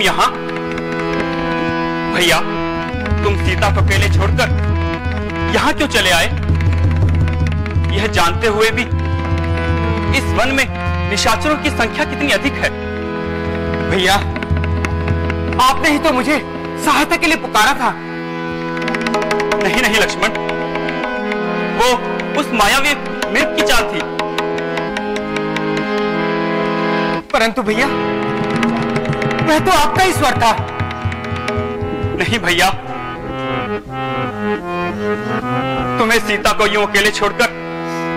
यहाँ? भैया, तुम सीता को अकेले छोड़कर यहाँ क्यों चले आए? यह जानते हुए भी इस वन में निशाचरों की संख्या कितनी अधिक है। भैया, आपने ही तो मुझे सहायता के लिए पुकारा था। नहीं नहीं लक्ष्मण, वो उस मायावी मृग की चाल थी। परंतु भैया, वह तो आपका ही स्वर था। नहीं भैया, तुम्हें सीता को यूं अकेले छोड़कर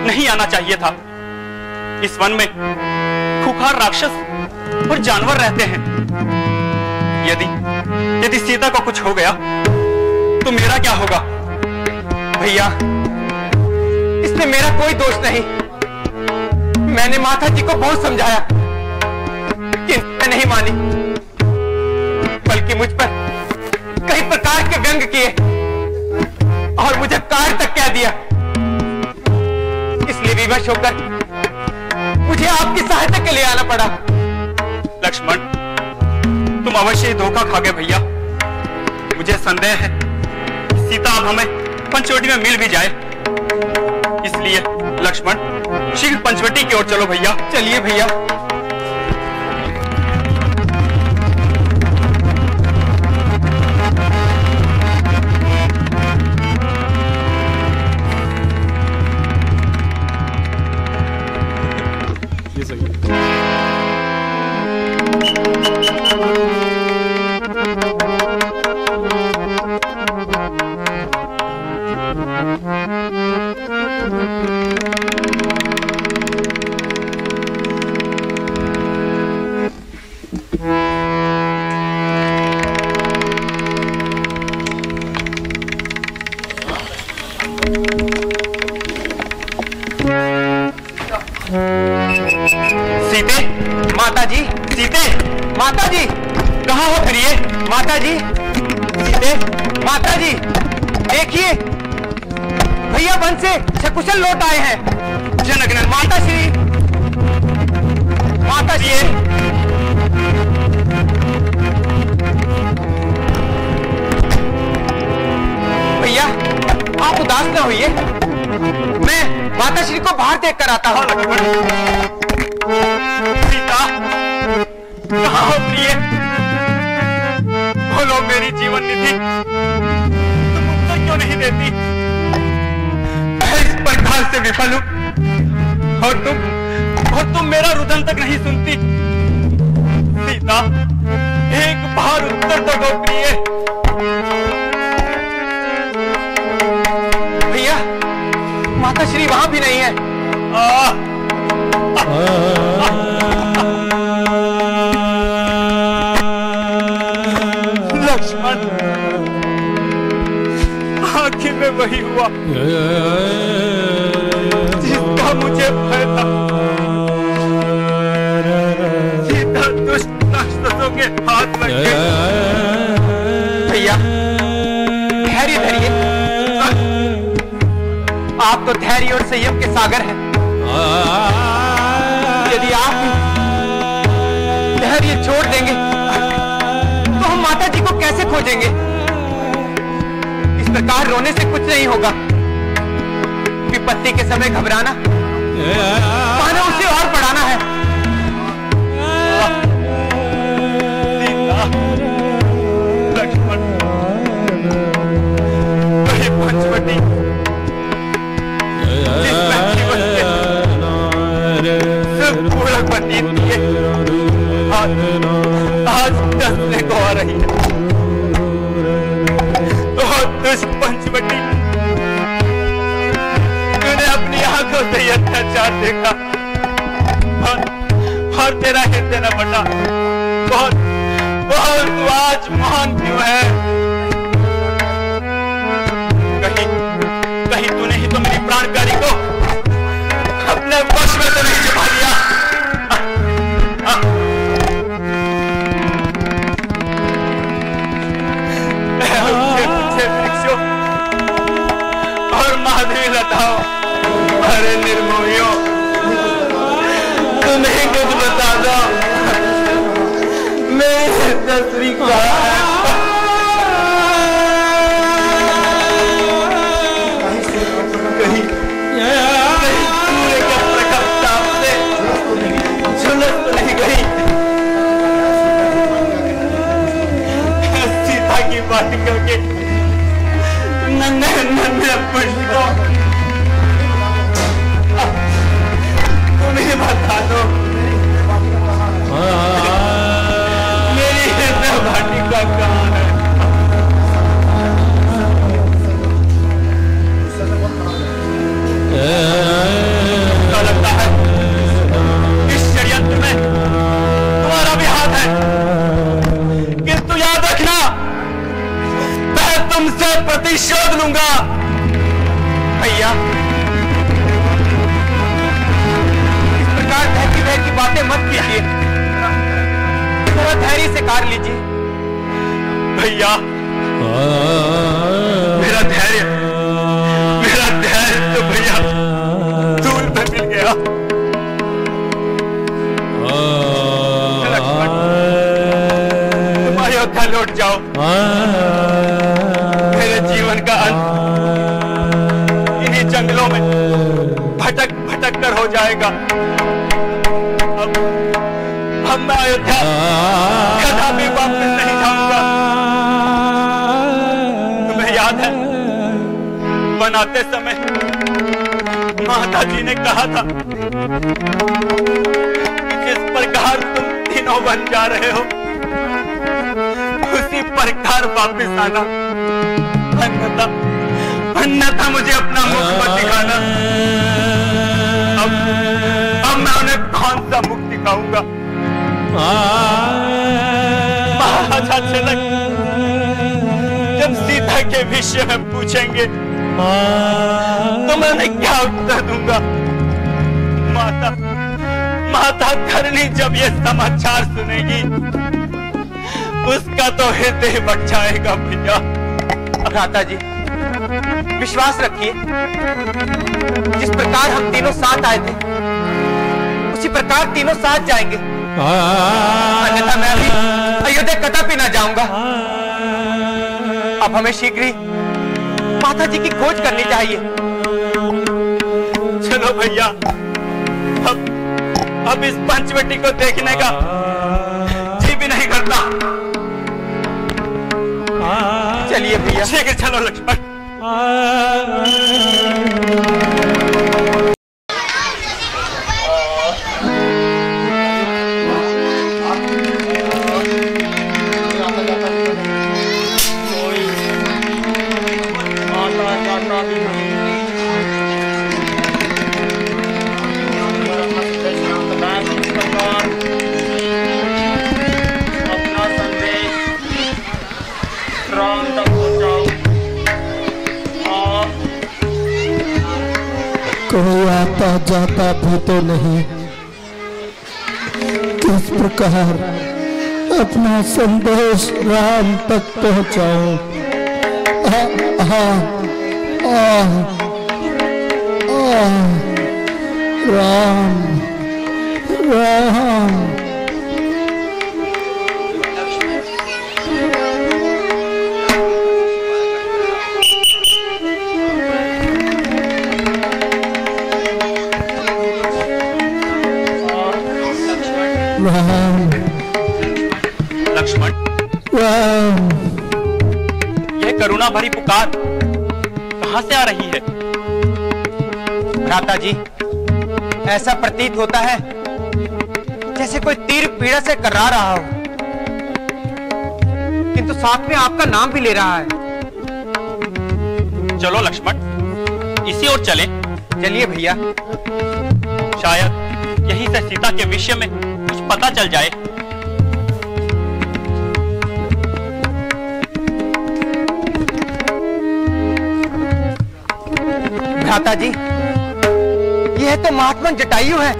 नहीं आना चाहिए था। इस वन में खूंखार राक्षस और जानवर रहते हैं। यदि सीता को कुछ हो गया तो मेरा क्या होगा? भैया, इसमें मेरा कोई दोष नहीं। मैंने माता जी को बहुत समझाया, किंतु नहीं मानी, बल्कि मुझ पर कई प्रकार के व्यंग किए और मुझे कार तक कह दिया। इसलिए विवश होकर मुझे आपकी सहायता के लिए आना पड़ा। लक्ष्मण, तुम अवश्य ही धोखा खा गए भैया। मुझे संदेह है कि सीता अब हमें पंचवटी में मिल भी जाए। इसलिए लक्ष्मण, शीघ्र पंचवटी की ओर चलो भैया। चलिए भैया। सीते, माता जी, सीते, माता जी, कहाँ हो प्रिय? माता जी, सीते, माता जी, देखिए भैया वन से सकुशल लौट आए हैं। जनगणन माता श्री, माता जी। भैया, आप उदास न होइए, मैं माता श्री को बाहर देख कर आता हूँ। लक्ष्मण, सीता, कहाँ हो प्रिय? बोलो मेरी जीवन निधि, तुम उत्तर क्यों नहीं देती? मैं इस प्रकार से विफल हूं और तुम मेरा रुदन तक नहीं सुनती। सीता, एक बार उत्तर तो दो प्रिय। भैया, माता श्री वहां भी नहीं है। लक्ष्मण, आखिर में वही हुआ जिसका मुझे भय था। सीता दुष्ट राक्षसों के हाथ लग गई। भैया, धैर्य धरिए। आप तो धैर्य और संयम के सागर हैं। यदि आप धैर्य छोड़ देंगे तो हम माता जी को कैसे खोजेंगे? इस प्रकार रोने से कुछ नहीं होगा। विपत्ति के समय घबराना मानो उसे और बढ़ाना है। लक्ष्मण, वही पंचवटी जिसमें जीवन के सुख पूर्ण प्रतीत किए, आज डसने को आ रही है। और दुष्ट पंचवटी, तूने अपनी आंखों से ये अत्याचार देखा और तेरा हृदय न बटा। बहुत बहुत तू आज महान क्यों है? कहीं तूने ही तो मेरी प्राणकारी को अपने वश में तो नहीं जमा लिया? और माधवी लताओ, अरे निर्मोहियों, तुम्हें कुछ बता दो। मेरे बांसुरी कहाँ है? कहीं सूर्य के प्रखर ताप से झुलस तो नहीं गई? सीता की बालिका के नन्हे नन्हे पुष्पों तुम्हें बता दो, मेरी हृदय वाटिका कहाँ है? तो लगता है इस षड्यंत्र में तुम्हारा भी हाथ है, किंतु याद रखना मैं तुमसे प्रतिशोध लूंगा। भैया इस प्रकार धैर्य भय की बातें मत कीजिए, थोड़ा धैर्य से कार्य लीजिए। भैया मेरा धैर्य तो भैया धूल में मिल गया। तुम अयोध्या लौट जाओ, मेरे जीवन का अंत इन्हीं जंगलों में भटक भटक कर हो जाएगा। अब मैं अयोध्या कदापि वापस नहीं जाऊंगा। तुम्हें याद है बनाते समय माता जी ने कहा था कि जिस प्रकार तुम तीनों बन जा रहे हो उसी प्रकार वापस आना, अन्यथा मुझे अपना मुख मत दिखाना। अब मैं उन्हें कौन सा मुख दिखाऊंगा? महाराजा जनक जब सीता के विषय में पूछेंगे तो मैं उन्हें क्या उत्तर दूंगा? माता धरणी जब ये समाचार सुनेगी उसका तो हृदय बच जाएगा। भैया भ्राता जी विश्वास रखिए, जिस प्रकार हम तीनों साथ आए थे उसी प्रकार तीनों साथ जाएंगे, अन्यथा मैं अभी अयोध्या कदापि ना जाऊंगा। अब हमें शीघ्र ही माता जी की खोज करनी चाहिए। चलो भैया, अब इस पंचवटी को देखने का जी भी नहीं करता। चलिए भैया। ठीक है, चलो लक्ष्मण। कोई आता जाता भी तो नहीं, किस प्रकार अपना संदेश राम तक पहुंचाऊं? राम राम। लक्ष्मण, यह करुणा भरी पुकार कहां से आ रही है? भ्राता जी ऐसा प्रतीत होता है जैसे कोई तीर पीड़ा से कर्रा रहा हो, किंतु साथ में आपका नाम भी ले रहा है। चलो लक्ष्मण, इसी ओर चलें। चलिए भैया। शायद यहीं से सीता के विषय में कुछ पता चल जाए। भ्राता जी यह तो महात्मन जटायु है।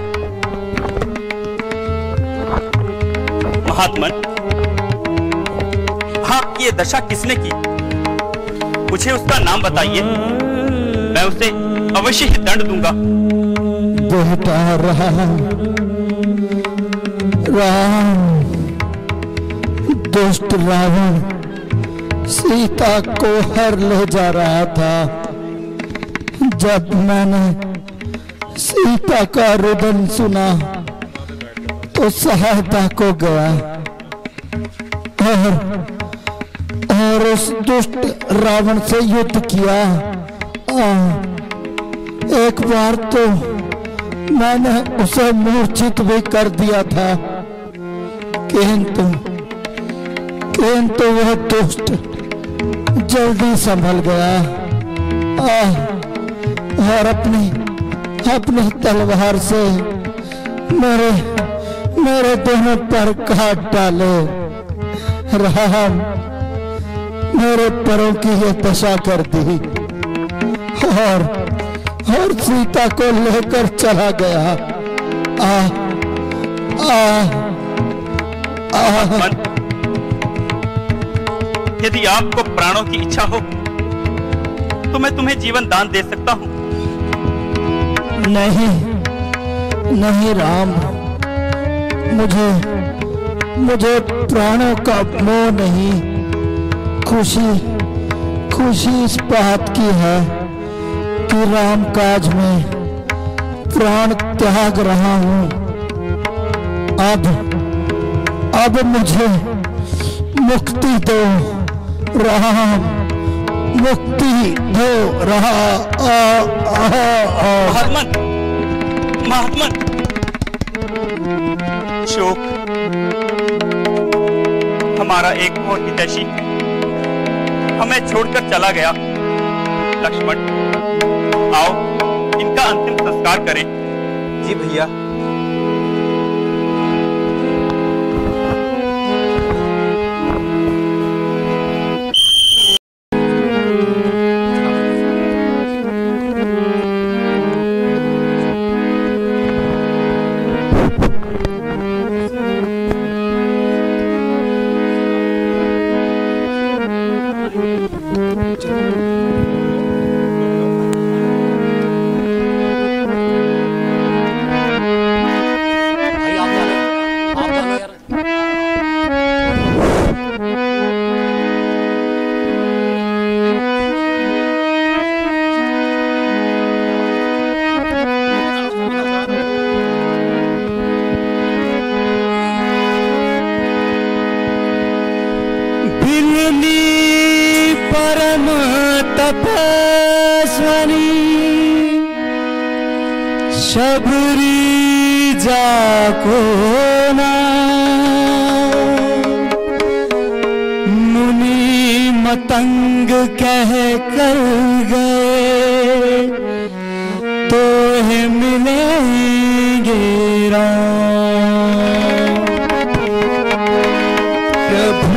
महात्मन, आपकी ये दशा किसने की? मुझे उसका नाम बताइए, मैं उसे अवश्य ही दंड दूंगा। बेटा राम, दुष्ट रावण सीता को हर ले जा रहा था, जब मैंने सीता का रुदन सुना तो सहायता को गया और उस दुष्ट रावण से युद्ध किया। एक बार तो मैंने उसे मूर्छित भी कर दिया था, किंतु वह दुष्ट जल्दी संभल गया और अपनी तलवार से मेरे दोनों पर काट डाले। राम मेरे पैरों की ये दशा कर दी और सीता को लेकर चला गया। यदि आपको प्राणों की इच्छा हो तो मैं तुम्हें जीवन दान दे सकता हूं। नहीं राम, मुझे प्राणों का मोह नहीं। खुशी इस बात की है कि राम काज में प्राण त्याग रहा हूं। अब मुझे मुक्ति दो राम, मुक्ति दो महात्मन शोक, हमारा एक और हितैषी हमें छोड़कर चला गया। लक्ष्मण, आओ इनका अंतिम संस्कार करें। जी भैया। परम तपस्वनी शबरी जाको ना मुनि मतंग कह कर गए तो है मिलेंगे राम। प्रभु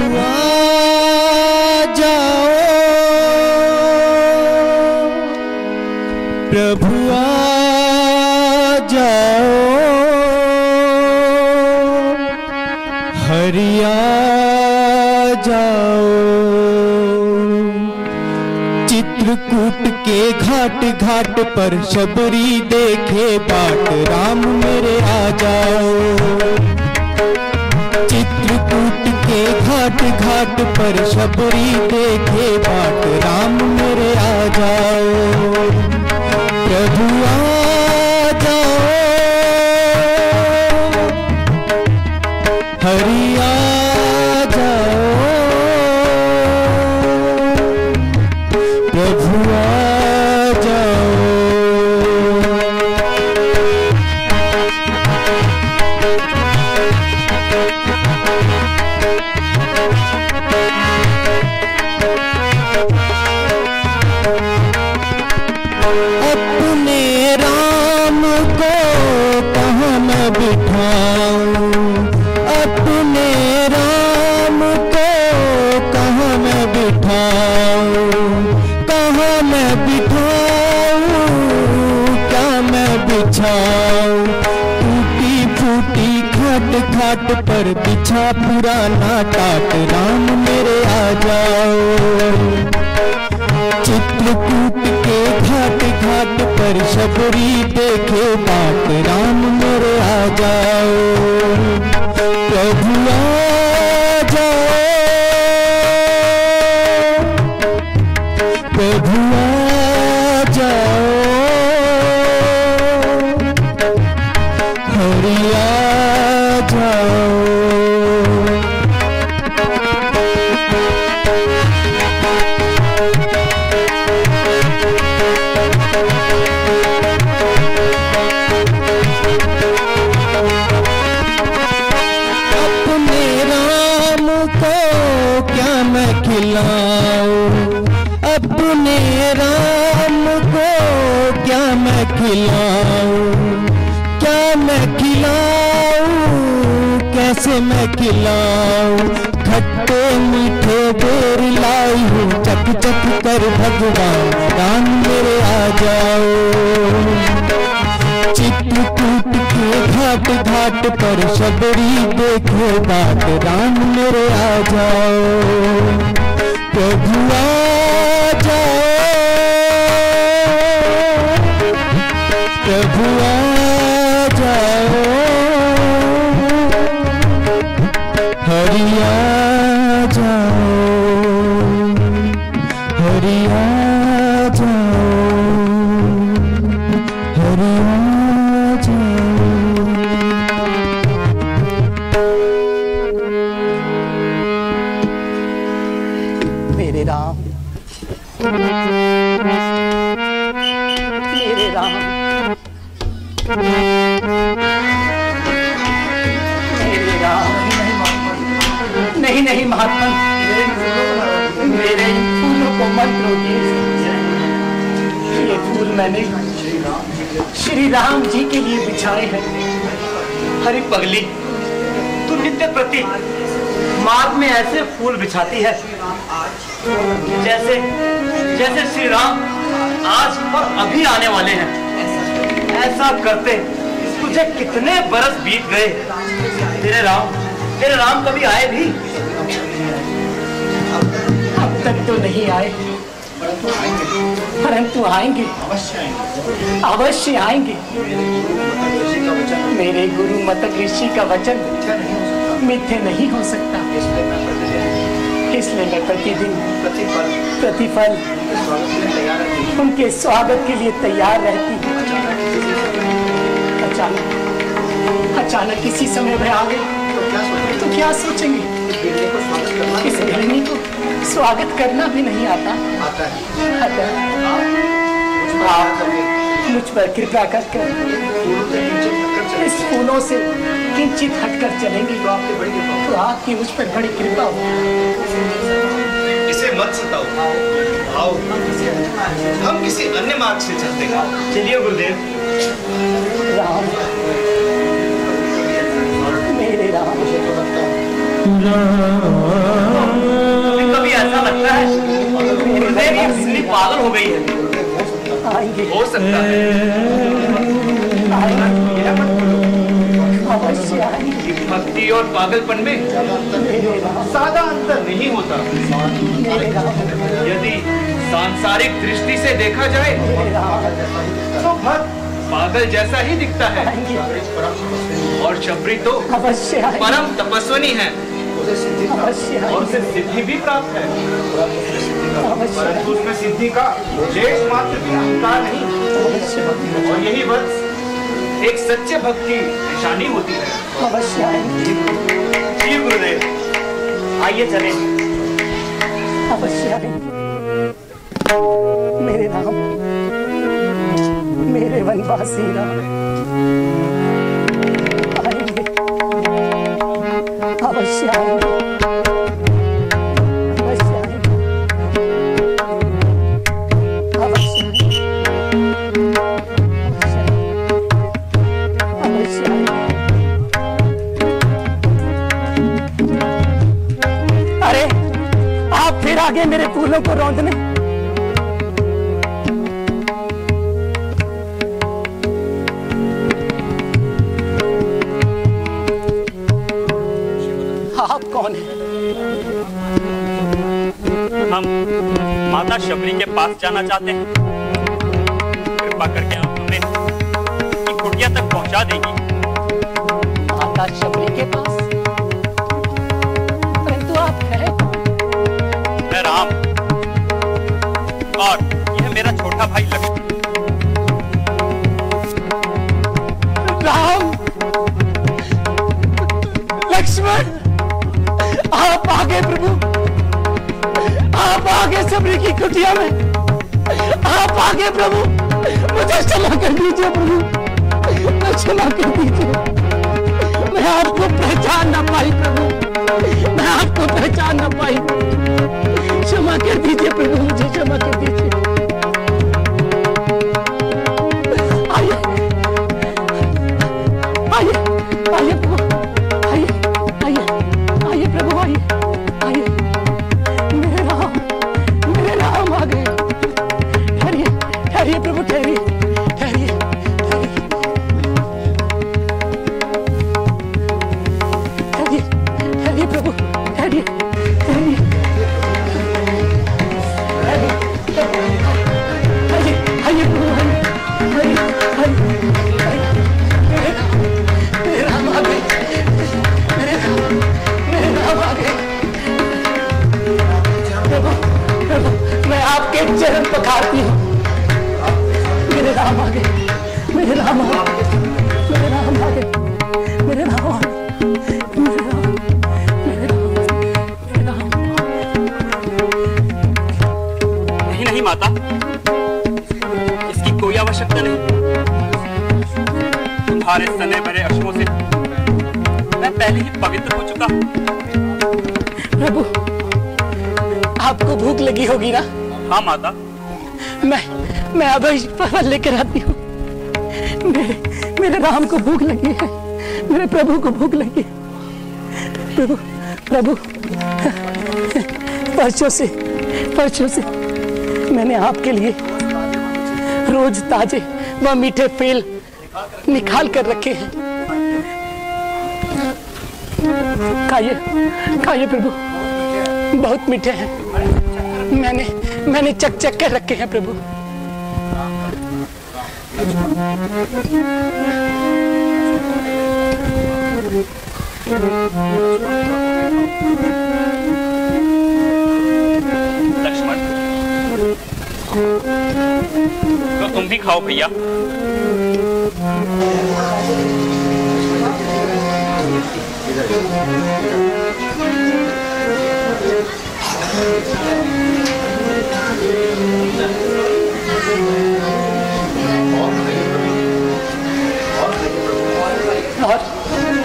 प्रभु आ जाओ, हरि आ जाओ। चित्रकूट के घाट घाट पर शबरी देखे बाट, राम मेरे आ जाओ। चित्रकूट के घाट घाट पर शबरी देखे बाट, राम मेरे आ जाओ। प्रभु आ जाओ, हरि आ जाओ। प्रभु आ जाओ। अपने राम को कहाँ मैं बिठाऊं, अपने राम को कहाँ मैं बिठाऊं, कहाँ मैं बिठाऊं, क्या मैं बिछाऊं। टूटी फूटी खाट खाट पर बिछा पुराना टाट, राम मेरे आ जाओ। चित्रकूट के घाट घाट पर शबरी देखे बाट, राम मेरे आ जाओ। प्रभु आ जाओ, खिलाऊं, अपने राम को क्या मैं खिलाऊं, क्या मैं खिलाऊं, कैसे मैं खिलाऊं। खट्टे मीठे बेर लाई हूँ, चख चख कर भगवान राम मेरे आ जाओ। चित्रकूट के घाट घाट पर शबरी देखे बाट, राम मेरे आ जाओ। प्रभु आ जाओ, प्रभु आ जाओ, हरि आ जाओ, हरि आ जाओ, हरि आ जाओ। मेरे राम, मेरे राम, मेरे राम। नहीं नहीं महात्मा, मेरे इन फूलों को मत रोकिए। ये फूल मैंने श्री राम जी के लिए बिछाए हैं। अरे पगली, तू नित्य प्रति मार्ग में ऐसे फूल बिछाती है जैसे जैसे श्री राम आज और अभी आने वाले हैं। ऐसा करते तुझे कितने बरस बीत गए। तेरे राम कभी आए भी? अब तक तो नहीं आए, परंतु आएंगे, अवश्य आएंगे। मेरे गुरु मतक ऋषि का वचन मिथ्या नहीं हो सकता, इसलिए मैं प्रतिदिन प्रतिफल उनके स्वागत के लिए तैयार रहती हूँ। अचानक किसी समय वह आ गए तो क्या सोचेंगे? इस हिरणी को स्वागत करना भी नहीं आता है। आप मुझ पर कृपा कर इस फूलों से किंचित हटकर चलेंगे तो आपकी मुझ पर बड़ी कृपा हो। इसे मत सताओ, आओ हम किसी अन्य मार्ग से चलते हैं। चलिए गुरुदेव। राम, मेरे राम। कभी ऐसा लगता है मेरी जिंदगी पागल हो गई है। आएंगे, हो सकता है अवश्य आएंगे। भक्ति और पागलपन में ज्यादा अंतर नहीं होता। यदि सांसारिक दृष्टि से देखा जाए तो भक्त पागल जैसा ही दिखता है और शबरी तो परम तपस्विनी है और उसे सिद्धि भी प्राप्त है, परंतु उसमें सिद्धि का लेश मात्र भी अहंकार नहीं। और यही वत्स एक सच्चे भक्त की निशानी होती है। अवश्य आएंगे। जी गुरुदेव, आइए चले। अवश्य आएंगे। मेरे राम, मेरे वनवासी राम आएंगे, अवश्य आएंगे, अवश्य आएंगे, अवश्य अवश्य आएंगे। अरे आप फिर आगे मेरे फूलों को रौंदने। आप कौन है? हम माता शबरी के पास जाना चाहते हैं। कृपा करके आप हमें उनकी कुटिया तक पहुंचा देगी। माता शबरी के पास? परंतु आप हैं कौन? मैं राम और यह मेरा छोटा भाई लक्ष्मण। राम, लक्ष्मण, आप आगे प्रभु, आप आगे शबरी की कुटिया में, आप आगे प्रभु। मुझे क्षमा कर दीजिए प्रभु, मुझे क्षमा कर दीजिए। मैं आपको पहचान ना पाई प्रभु, मैं आपको पहचान ना पाई। क्षमा कर दीजिए प्रभु, मुझे क्षमा कर दीजिए। आइए आइए आइए प्रभु, आइए आइए आइए प्रभु, आइए आइए। मेरे राम आ गए। ठहरिए ठहरिए प्रभु, ठहरिए ठहरिए ठहरिए ठहरिए प्रभु, ठहरिए ठहरिए। आइए प्रभु, मेरे राम आ गए। मेरे राम आ गए। प्रभु प्रभु, मैं आपके चरण पखारती हूँ। मेरे राम आ गए। मेरे राम आ गए। मेरे राम आ गए। मेरे राम आ गए। मेरे राम, मेरे राम, मेरे राम। नहीं नहीं माता, इसकी कोई आवश्यकता नहीं। तुम्हारे सने भरे अश्मों से मैं पहले ही पवित्र हो चुका। प्रभु, आपको भूख लगी होगी ना? हाँ माता। मैं अभी फल लेकर आती हूँ। मेरे राम को भूख लगी है। मेरे प्रभु को भूख लगी है। प्रभु प्रभु, परसों से मैंने आपके लिए रोज ताजे व मीठे फल निकाल कर रखे हैं। खाइए खाइए प्रभु, बहुत मीठे हैं। मैंने चक चक कर रखे हैं प्रभु। लक्ष्मण, तो तुम भी खाओ भैया।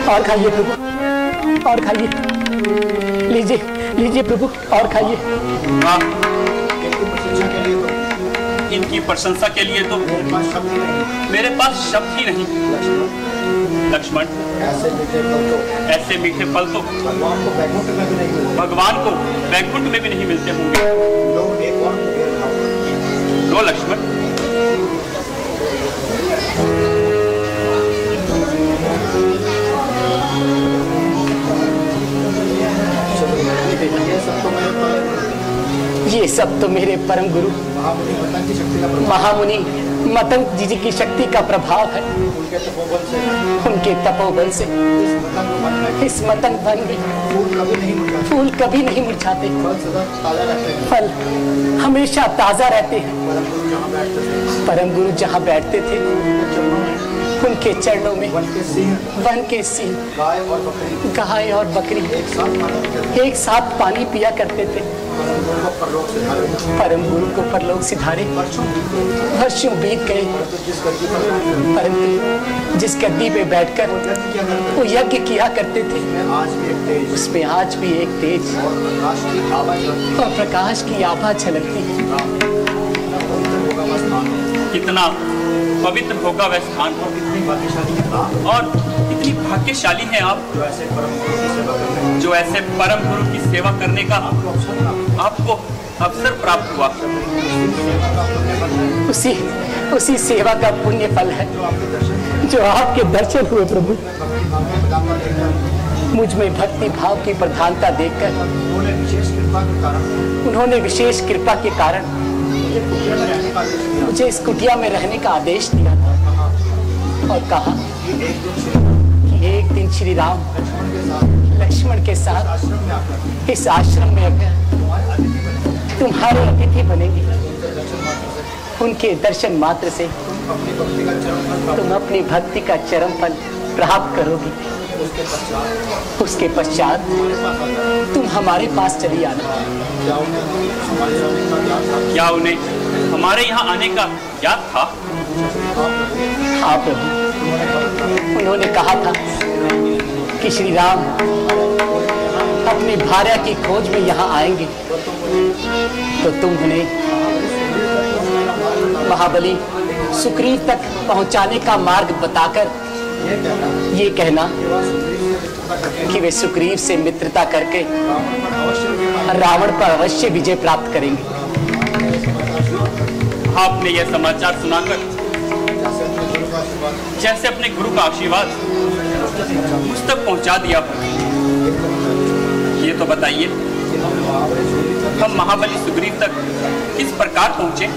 और खाइए प्रभु, और खाइए। लीजिए लीजिए प्रभु, और खाइए। वाह, इनकी प्रशंसा के लिए तो मेरे पास शब्द ही नहीं। लक्ष्मण, ऐसे मीठे फल तो भगवान को वैकुंठ में भी नहीं मिलते होंगे। लो लक्ष्मण। ये सब तो मेरे परम गुरु महामुनि मतंग जी की शक्ति का प्रभाव है। उनके तपोबल से इस मतंग वन में फूल कभी नहीं मुरझाते। फल हमेशा ताजा रहते हैं। परम गुरु जहाँ बैठते थे, उनके चरणों में वन के सिंह, गाय और बकरी एक साथ पानी पिया करते थे। परम गुरु को परलोक सिधारे वर्षों बीत गए, परंतु जिस गद्दी पे बैठकर वो यज्ञ किया करते थे, उसमें आज भी एक तेज और प्रकाश की आभा झलकती है। कितना पवित्र होगा वह स्थान, और कितनी भाग्यशाली हैं आप जो ऐसे परम गुरु की सेवा करने का आपको अवसर प्राप्त हुआ। उसी सेवा का पुण्य फल है जो आपके दर्शन हुए प्रभु। मुझ में भक्ति भाव की प्रधानता देखकर उन्होंने विशेष कृपा के कारण मुझे इस कुटिया में रहने का आदेश दिया था और कहा कि एक दिन श्री राम लक्ष्मण के साथ इस आश्रम में आकर तुम्हारे अतिथि बनेंगे। उनके दर्शन मात्र से तुम अपनी भक्ति का चरम फल प्राप्त करोगी। उसके पश्चात तुम हमारे पास चली आना। क्या उन्हें हमारे यहाँ आने का याद था? हाँ प्रभु, उन्होंने कहा था कि श्री राम अपनी भार्या की खोज में यहाँ आएंगे तो तुम उन्हें महाबली सुग्रीव तक पहुंचाने का मार्ग बताकर ये कहना कि वे सुग्रीव से मित्रता करके रावण पर अवश्य विजय प्राप्त करेंगे। आपने यह समाचार सुनाकर जैसे अपने गुरु का आशीर्वाद मुझ तक पहुंचा दिया। ये तो बताइए, हम महाबली सुग्रीव तक किस प्रकार पहुंचे?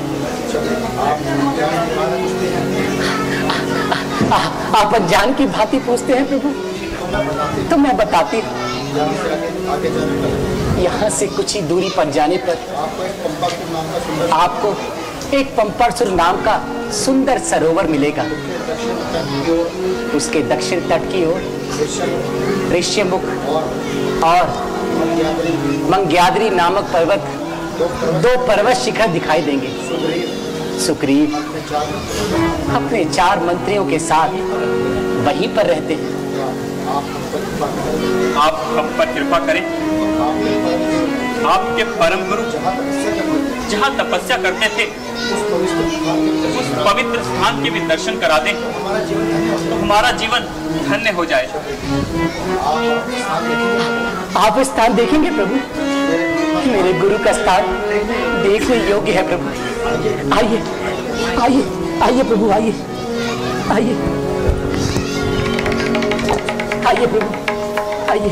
आप अनजान की भांति पूछते हैं प्रभु, तो मैं बताती हूँ। यहाँ से कुछ ही दूरी पर जाने पर आपको एक पंपासुर नाम का सुंदर सरोवर मिलेगा। उसके दक्षिण तट की ओर ऋष्यमुख और मंग्याद्री नामक पर्वत, दो पर्वत शिखर दिखाई देंगे। सुग्रीव अपने 4 मंत्रियों के साथ वहीं पर रहते हैं। आप हम पर कृपा करें, आपके परम गुरु जहाँ तपस्या करते थे उस पवित्र स्थान के भी दर्शन करा दें तो हमारा जीवन धन्य हो जाए। आप स्थान देखेंगे प्रभु? मेरे गुरु का स्थान देखने योग्य है प्रभु। आइए आइए आइए प्रभु, आइए आइए आइए प्रभु, आइए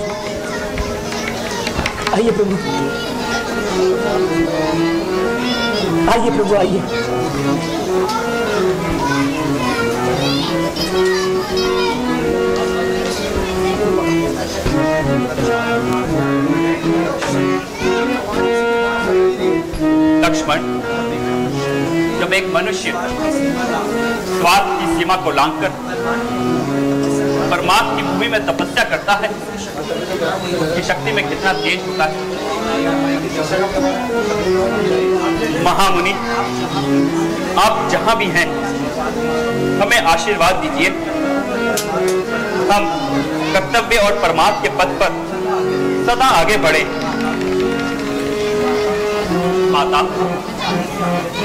आइए प्रभु, आइए प्रभु, आइए। लक्ष्मण, जब एक मनुष्य स्वार्थ की सीमा को लांघकर परमात्मा की भूमि में तपस्या करता है, उसकी शक्ति में कितना तेज होता है। महामुनि, आप जहां भी हैं हमें आशीर्वाद दीजिए। हम कर्तव्य और परमात्मा के पथ पर सदा आगे बढ़े। माता,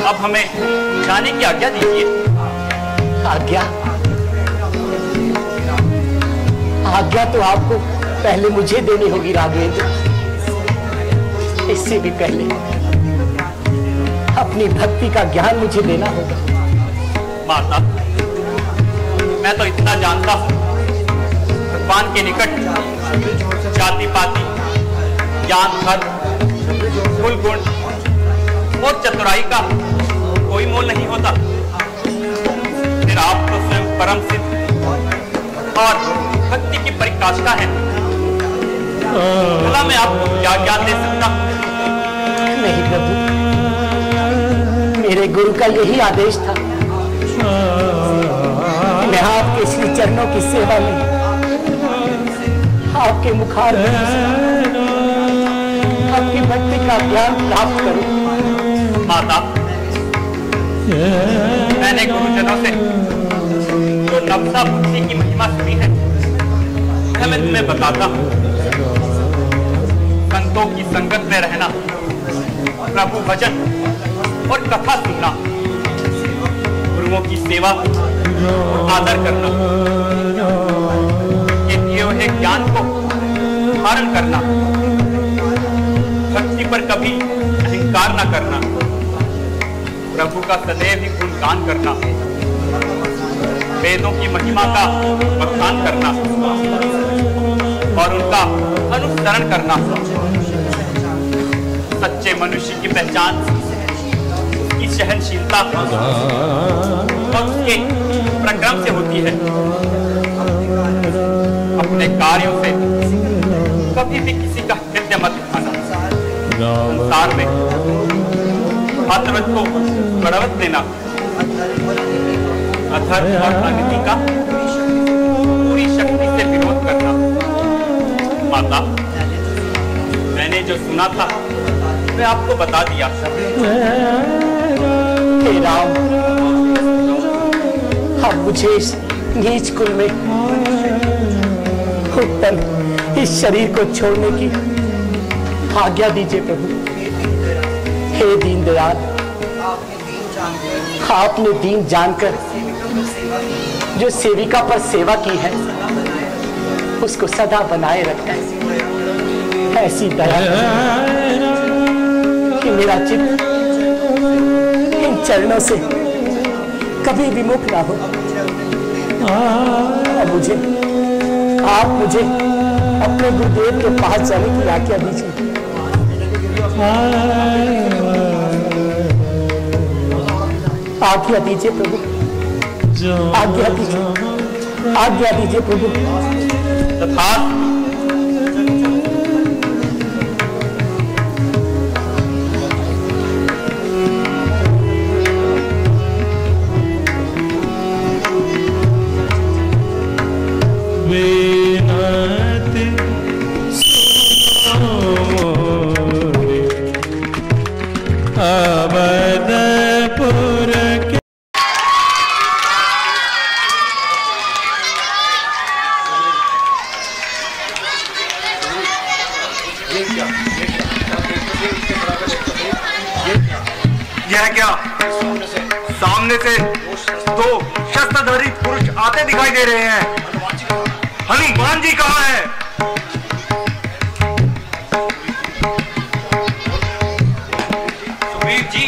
अब हमें जाने की आज्ञा दीजिए। आज्ञा? आज्ञा तो आपको पहले मुझे देनी होगी राघवेंद्र। इससे भी पहले अपनी भक्ति का ज्ञान मुझे देना होगा। माता, मैं तो इतना जानता हूं, भगवान के निकट जाति पाति, ज्ञान, धर्म, कुल गुण और चतुराई का कोई मोल नहीं होता। फिर आप तो स्वयं परम सिद्ध और भक्ति की परिकाष्ठा है। भला मैं आपको क्या ज्ञान दे सकता हूं? नहीं प्रभु, मेरे गुरु का यही आदेश था। मैं आपके श्री चरणों की सेवा में आपके मुखार आपकी भक्ति का ज्ञान प्राप्त करूं। माता, मैंने गुरुजनों से जो नवसा बुद्धि की महिमा सुनी है मैं तुम्हें बताता हूँ। संतों की संगत में रहना, प्रभु भजन और कथा सुनना, गुरुओं की सेवा और आदर करना, ये दिए हुए ज्ञान को धारण करना, भक्ति पर कभी अहंकार न करना, प्रभु का सदैव ही गुणगान करना, वेदों की महिमा का बखान करना और उनका अनुसरण करना। सच्चे मनुष्य की पहचान उसकी सहनशीलता और उसके प्रक्रम से होती है। अपने कार्यों से कभी भी किसी का हृदय मत दुखाना। संसार में भातृत्व को बढ़ावा देना, अधर्म और अनिति का पूरी शक्ति से विरोध करना। माता, मैंने जो सुना था मैं आपको बता दिया। हे राम, अब मुझे इस नीच कुल में उत्तम इस शरीर को छोड़ने की आज्ञा दीजिए प्रभु। हे दीनदयाल, आपने दीन जानकर जो सेविका पर सेवा की है उसको सदा बनाए रखना है। ऐसी दया कि मेरा चित्त इन चरणों से कभी विमुख ना हो। आप मुझे अपने गुरुदेव के पास जाने की आज्ञा दीजिए। आज्ञा दीजिए प्रभु, आज्ञा दीजिए, आज्ञा दीजिए प्रभु। तथास्तु। यह क्या? सामने से दो शस्त्रधारी पुरुष आते दिखाई दे रहे हैं। हनुमान जी कहाँ है? सुग्रीव जी,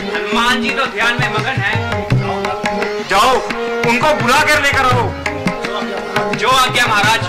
हनुमान जी तो ध्यान में मगन है। जाओ उनको बुला कर लेकर आओ। जो आज्ञा महाराज।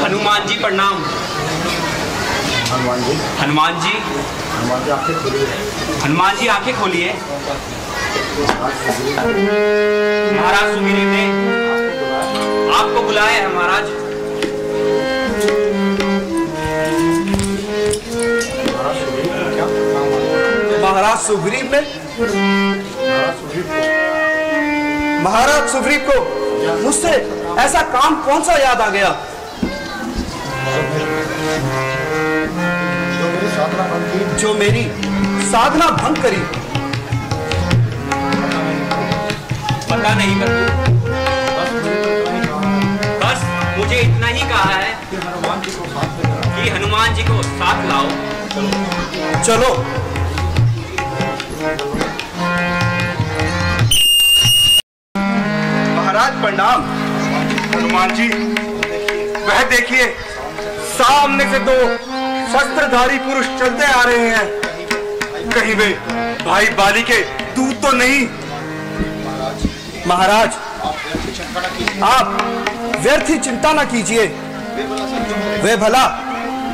हनुमान जी प्रणाम। हनुमान जी आंखें खोलिए। महाराज सुग्रीव ने आपको बुलाया है महाराज। महाराज सुग्रीव ने? महाराज सुग्रीव को मुझसे ऐसा काम कौन सा याद आ गया जो मेरी साधना भंग करी? पता नहीं प्रभु, बस मुझे इतना ही कहा है कि हनुमान जी को साथ लाओ। चलो। महाराज प्रणाम। हनुमान जी, वह देखिए सामने से दो शस्त्रधारी पुरुष चलते आ रहे हैं। कहीं वे भाई बाली के दूत तो नहीं? महाराज, आप व्यर्थ ही चिंता न कीजिए। वे भला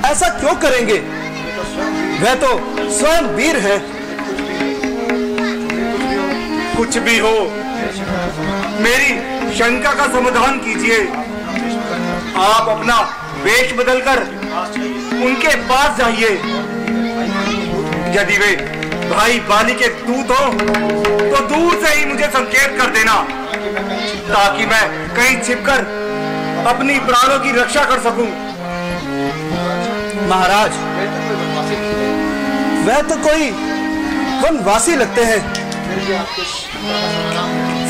ऐसा क्यों करेंगे? वे तो स्वयं वीर हैं। कुछ भी हो, मेरी शंका का समाधान कीजिए। आप अपना वेश बदलकर उनके पास जाइए। यदि वे भाई बाली के दूत हो तो दूर से ही मुझे संकेत कर देना, ताकि मैं कहीं छिपकर अपनी प्राणों की रक्षा कर सकूं। महाराज, वह तो कोई वनवासी लगते हैं।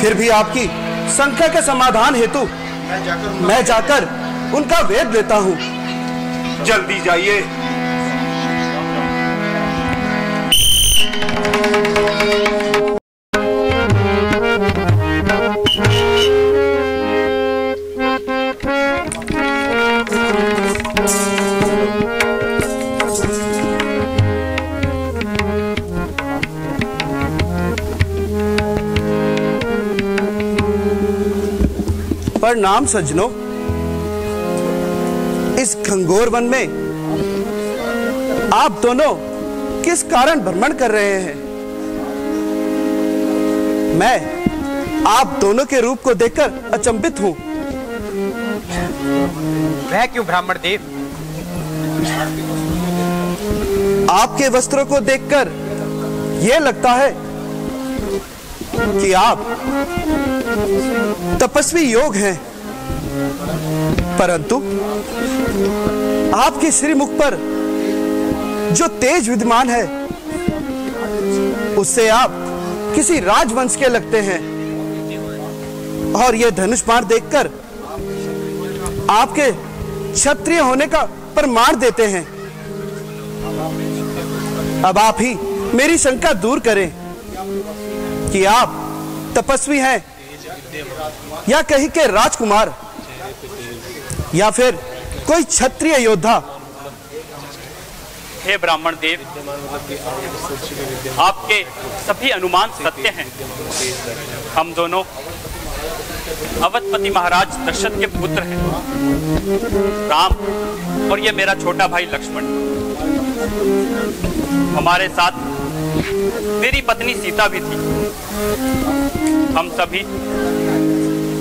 फिर भी आपकी शंका के समाधान हेतु मैं जाकर उनका वेद लेता हूं। जल्दी जाइए। प्रणाम सज्जनों। इस घंघोर वन में आप दोनों किस कारण भ्रमण कर रहे हैं? मैं आप दोनों के रूप को देखकर अचंभित हूं। वह क्यों ब्राह्मण देव? आपके वस्त्रों को देखकर यह लगता है कि आप तपस्वी योग हैं, परंतु आपके श्रीमुख पर जो तेज विद्यमान है उससे आप किसी राजवंश के लगते हैं। और यह धनुष बाण देखकर आपके क्षत्रिय होने का प्रमाण देते हैं। अब आप ही मेरी शंका दूर करें कि आप तपस्वी हैं या कहीं के राजकुमार या फिर कोई क्षत्रिय योद्धा। हे ब्राह्मण देव, आपके सभी अनुमान सत्य हैं। हम दोनों अवधपति महाराज दशरथ के पुत्र हैं, राम और ये मेरा छोटा भाई लक्ष्मण। हमारे साथ मेरी पत्नी सीता भी थी। हम सभी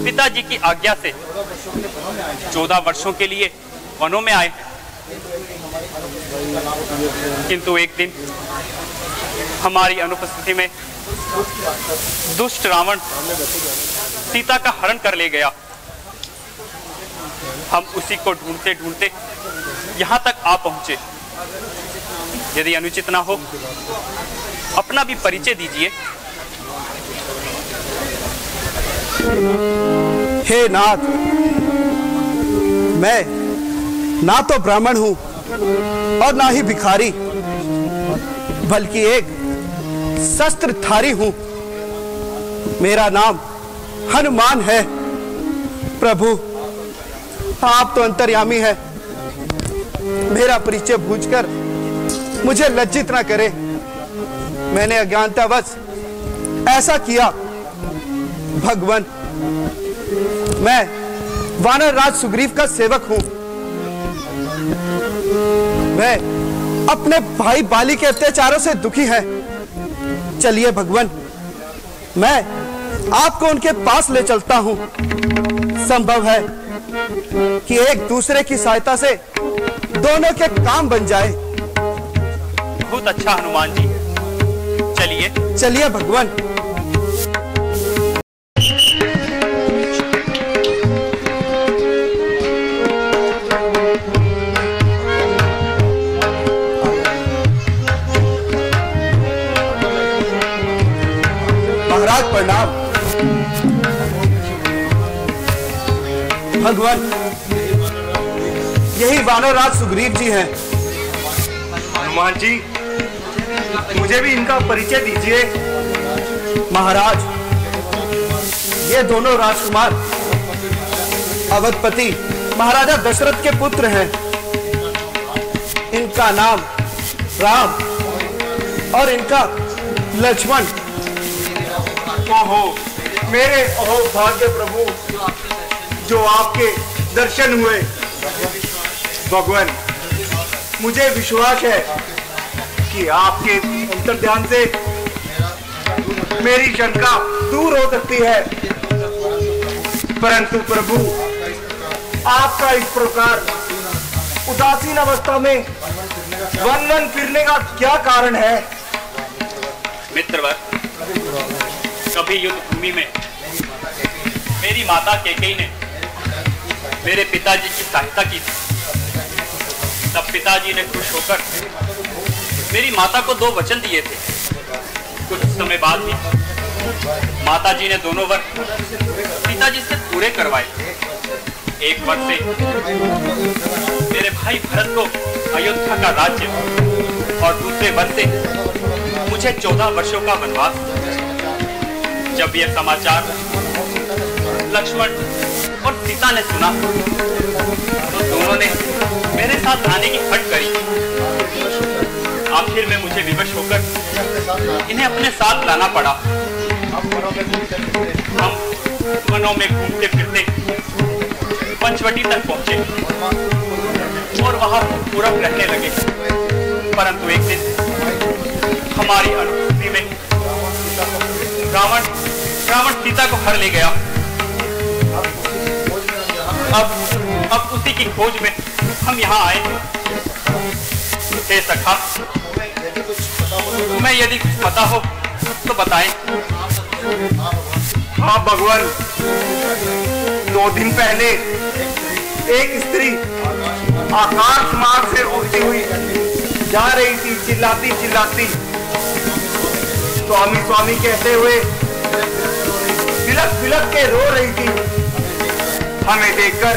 पिताजी की आज्ञा से 14 वर्षों के लिए वनों में आए। किंतु एक दिन हमारी अनुपस्थिति में दुष्ट रावण सीता का हरण कर ले गया। हम उसी को ढूंढते ढूंढते यहाँ तक आ पहुंचे। यदि अनुचित ना हो, अपना भी परिचय दीजिए। हे नाथ, मैं ना तो ब्राह्मण हूं और ना ही भिखारी, बल्कि एक शस्त्रधारी हूं। मेरा नाम हनुमान है। प्रभु, आप तो अंतर्यामी है। मेरा परिचय पूछकर मुझे लज्जित ना करें। मैंने अज्ञानतावश ऐसा किया। भगवान, मैं वानर राज सुग्रीव का सेवक हूं। मैं अपने भाई बाली के अत्याचारों से दुखी है। चलिए भगवान, मैं आपको उनके पास ले चलता हूं। संभव है कि एक दूसरे की सहायता से दोनों के काम बन जाए। बहुत अच्छा हनुमान जी, चलिए चलिए भगवान। महाराज प्रणाम। भगवान, यही वानरराज सुग्रीव जी हैं। हनुमान जी, मुझे भी इनका परिचय दीजिए। महाराज, ये दोनों राजकुमार अवधपति महाराजा दशरथ के पुत्र हैं। इनका नाम राम और इनका लक्ष्मण। ओहो, मेरे अहो भाग्य प्रभु, जो आपके दर्शन हुए। भगवान, मुझे विश्वास है कि आपके अंतर ध्यान से मेरी शंका दूर हो सकती है, परंतु प्रभु आपका इस प्रकार उदासीन अवस्था में वन वन फिरने का क्या कारण है? मित्रवर, कभी युद्ध भूमि में मेरी माता कैकेयी ने मेरे पिताजी की सहायता की थी। तब पिताजी ने खुश होकर मेरी माता को 2 वचन दिए थे। कुछ समय बाद भी माताजी ने दोनों वर पिताजी से पूरे करवाए। एक वर से मेरे भाई भरत को अयोध्या का राज्य और दूसरे वर से मुझे 14 वर्षों का वनवास। जब यह समाचार लक्ष्मण और सीता ने सुना तो दोनों ने मेरे साथ आने की हट करी। आखिर में मुझे विवश होकर इन्हें अपने साथ लाना पड़ा। हम वनों में घूमते फिरते पंचवटी तक पहुंचे और वहां पूरब रहने लगे। परंतु एक दिन हमारी अनुपस्थिति में रावण सीता को हर ले गया। अब उसी की खोज में हम यहाँ आए। हे सखा, तुम्हें यदि कुछ पता हो तो बताएं। हाँ भगवान, 2 दिन पहले एक स्त्री आकाश मार्ग से उड़ती हुई जा रही थी, चिल्लाती चिल्लाती। स्वामी स्वामी कहते हुए बिलक बिलक के रो रही थी। हमें देखकर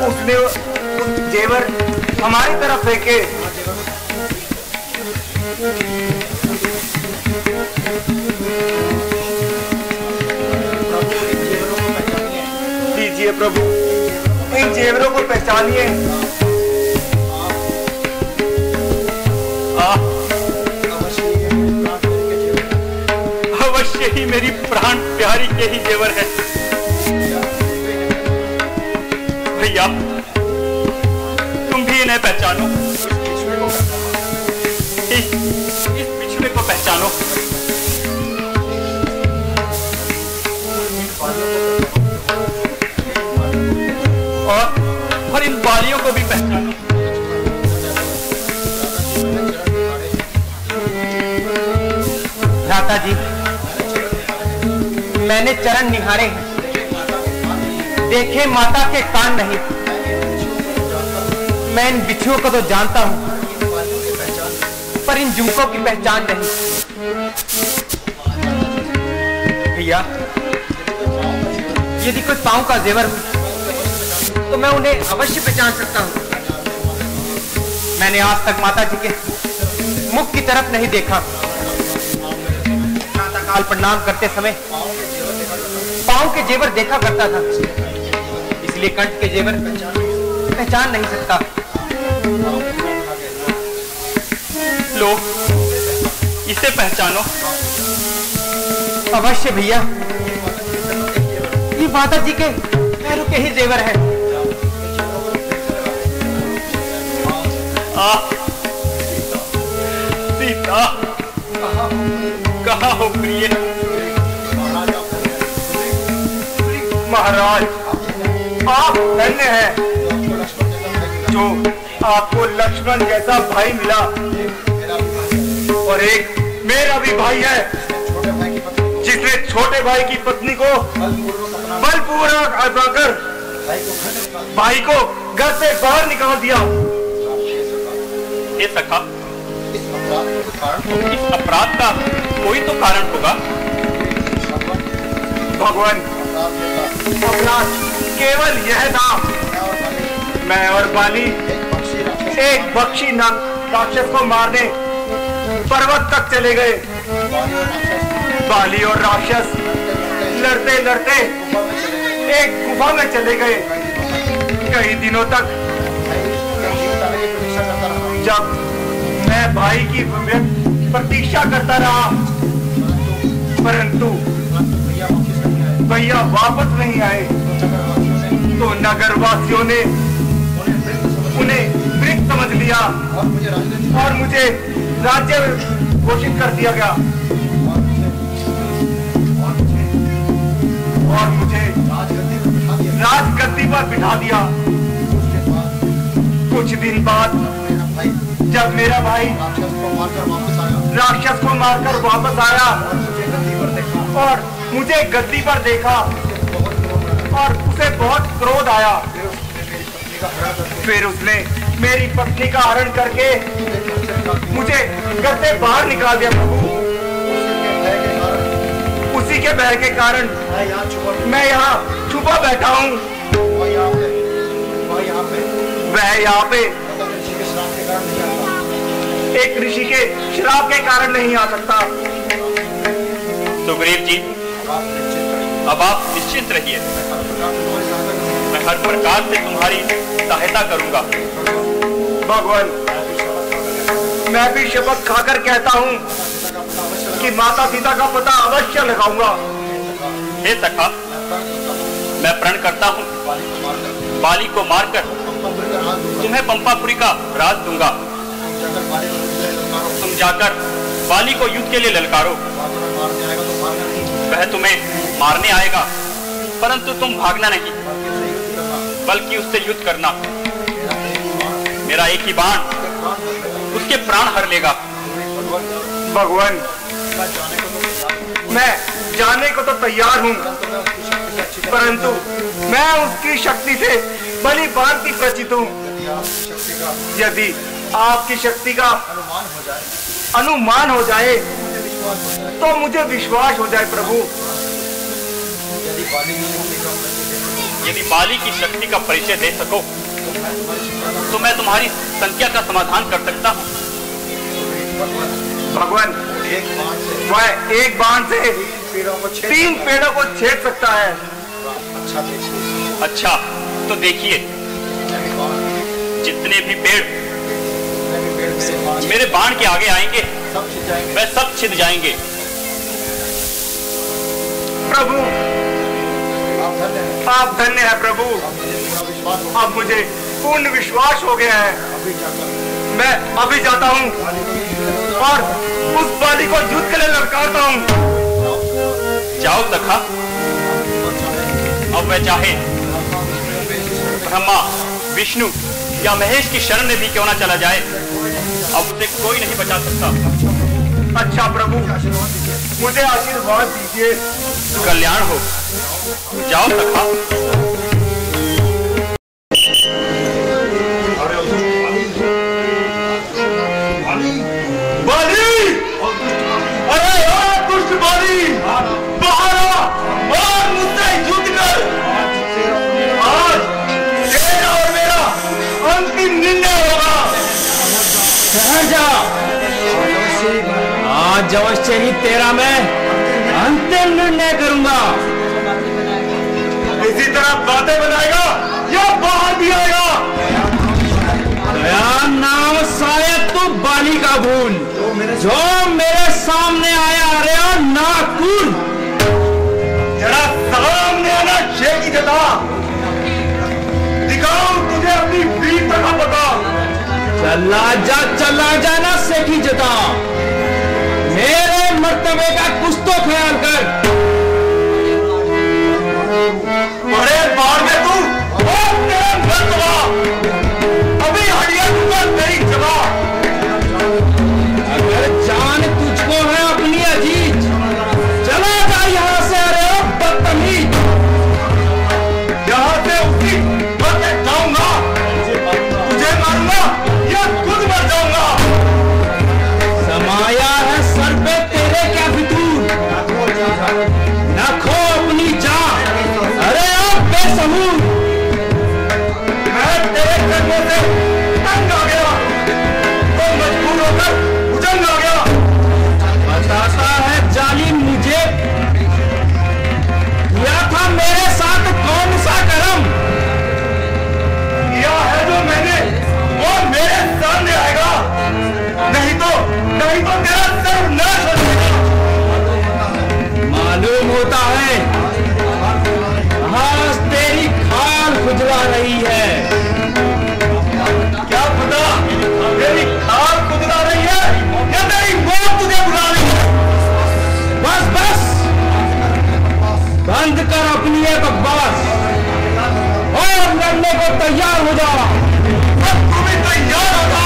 उसने कुछ जेवर हमारी तरफ फेंके। दीजिए प्रभु, इन जेवरों को पहचानिए। अवश्य ही मेरी प्राण प्यारी के ही जेवर है। भैया, तुम भी इन्हें पहचानो। इस पिछड़े को पहचानो और इन बालियों को भी पहचानो। भ्राता जी, मैंने चरण निहारे हैं, देखे माता के कान नहीं। मैं इन बिच्छुओं को तो जानता हूं, पर इन झुमकों की पहचान नहीं। भैया, यदि कोई पांव का जेवर हो तो मैं उन्हें अवश्य पहचान सकता हूं। मैंने आज तक माता जी के मुख की तरफ नहीं देखा। प्रातःकाल प्रणाम करते समय पांव के जेवर देखा करता था, इसलिए कंठ के जेवर पहचान नहीं सकता। लो, इसे पहचानो। अवश्य भैया, ये माता जी के पैरों के ही जेवर है। सीता, कहाँ हो प्रिय? महाराज, आप धन्य हैं जो आपको लक्ष्मण जैसा भाई मिला, और एक मेरा भी भाई है जिसने छोटे भाई की पत्नी को बलपूर्वक हटाकर भाई को घर से बाहर निकाल दिया। ये सखा, इस अपराध का कोई तो कारण होगा। भगवान, अपराध केवल यह था, मैं और बाली एक बख्शी राक्षस को मारने पर्वत तक चले गए। बाली और राक्षस लड़ते लड़ते एक गुफा में चले गए। कई दिनों तक जब मैं भाई की प्रतीक्षा करता रहा, परंतु भैया वापस नहीं आए तो नगरवासियों ने उन्हें मृत समझ लिया और मुझे राज्य घोषित कर दिया गया और मुझे राजगद्दी पर बिठा दिया। कुछ दिन बाद जब मेरा भाई राक्षस को मारकर वापस आया और मुझे गद्दी पर देखा और उसे बहुत क्रोध आया। फिर उसने मेरी पत्नी का हरण करके मुझे घर से बाहर निकाल दिया प्रभु। उसी के भय के कारण मैं यहाँ छुपा बैठा हूँ। वह यहाँ पे एक ऋषि के श्राप के कारण नहीं आ सकता। सुग्रीव जी, अब आप निश्चिंत रहिए, मैं हर प्रकार से तुम्हारी सहायता करूंगा। भगवान, मैं भी शपथ खाकर कहता हूँ कि माता सीता का पता अवश्य लगाऊंगा। हे सखा, मैं प्रण करता हूँ बाली को मारकर तुम्हें पंपापुरी का राज दूंगा। तुम जाकर बाली को युद्ध के लिए ललकारो। वह तुम्हें मारने आएगा, परंतु तुम भागना नहीं, बल्कि उससे युद्ध करना। मेरा एक ही बाण उसके प्राण हर लेगा। भगवान, मैं जाने को तो तैयार हूँ, परंतु मैं उसकी शक्ति से भली भांति परिचित हूँ। यदि आपकी शक्ति का अनुमान हो जाए तो मुझे विश्वास हो जाए प्रभु। यदि बाली की शक्ति का परिचय दे सको तो मैं तुम्हारी संख्या का समाधान कर सकता हूँ। भगवान, वह एक बाण से 3 पेड़ों को छेद सकता है। अच्छा, तो देखिए, जितने भी पेड़ मेरे बाण के आगे आएंगे वे सब छिद जाएंगे। प्रभु, आप धन्य हैं प्रभु। अब मुझे पूर्ण विश्वास हो गया है। मैं अभी जाता हूँ और उस बाली को युद्ध के लिए ललकारता हूँ। जाओ सखा, अब वह चाहे ब्रह्मा, विष्णु या महेश की शरण में भी क्यों ना चला जाए, अब उसे कोई नहीं बचा सकता। अच्छा प्रभु, मुझे आशीर्वाद दीजिए। कल्याण हो। जाओ सखा। बाली! अरे दुष्ट बाली! बाहर आ और मुझसे युद्ध कर। आज तेरा और मेरा अंतिम निर्णय होगा। आज अवश्य ही तेरा मैं अंतिम निर्णय करूंगा। इसी तरह बातें बनाएगा या बाहर भी आएगा? दया नाम शायद तू बाली का भूल, जो मेरे सामने आया। अरे नाकुल, जरा सामने आना शेख की जता। दिखाओ तुझे अपनी वीरता का पता। चला जा ना सेठी जता। मेरे मर्तबे का कुछ तो ख्याल कर। बड़े बाढ़ में तू और तेरा मर्तबा अभी हटिया दूंगा तेरी जवाब। अगर जान तुझको है अपनी अजीज, चला जा यहाँ से। अरे बदतमीज, यहाँ से उसकी मरते जाऊंगा। तुझे मारूंगा या खुद मर जाऊंगा। समाया है सर पे तेरे क्या फितूर। सुनिए बकवास और लड़ने को तैयार हो जाओ। अब तू भी तैयार हो जा।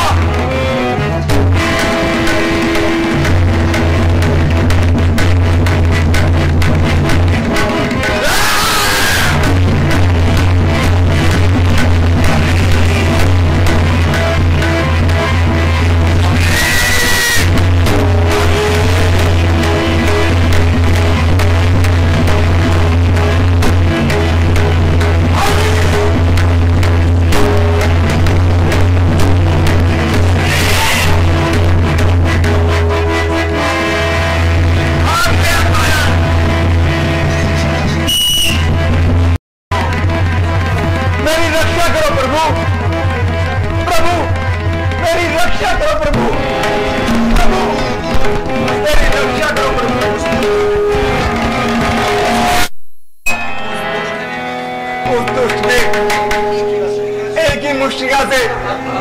मुश्किल से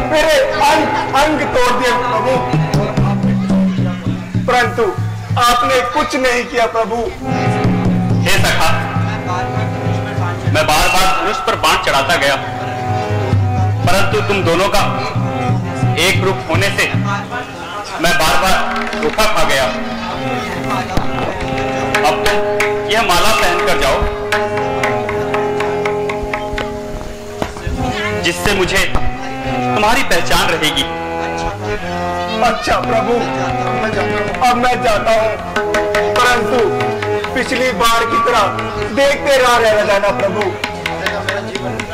मेरे अंग तोड़ दिए प्रभु, परंतु आपने कुछ नहीं किया प्रभु। हे सखा, मैं बार बार धनुष पर बाण चढ़ाता गया, परंतु तुम दोनों का एक रूप होने से मैं बार बार धोखा खा गया। अब तुम यह माला पहनकर जाओ, जिससे मुझे तुम्हारी पहचान रहेगी। अच्छा प्रभु, अब मैं जाता हूँ, परंतु पिछली बार की तरह देखते रह जाना प्रभु,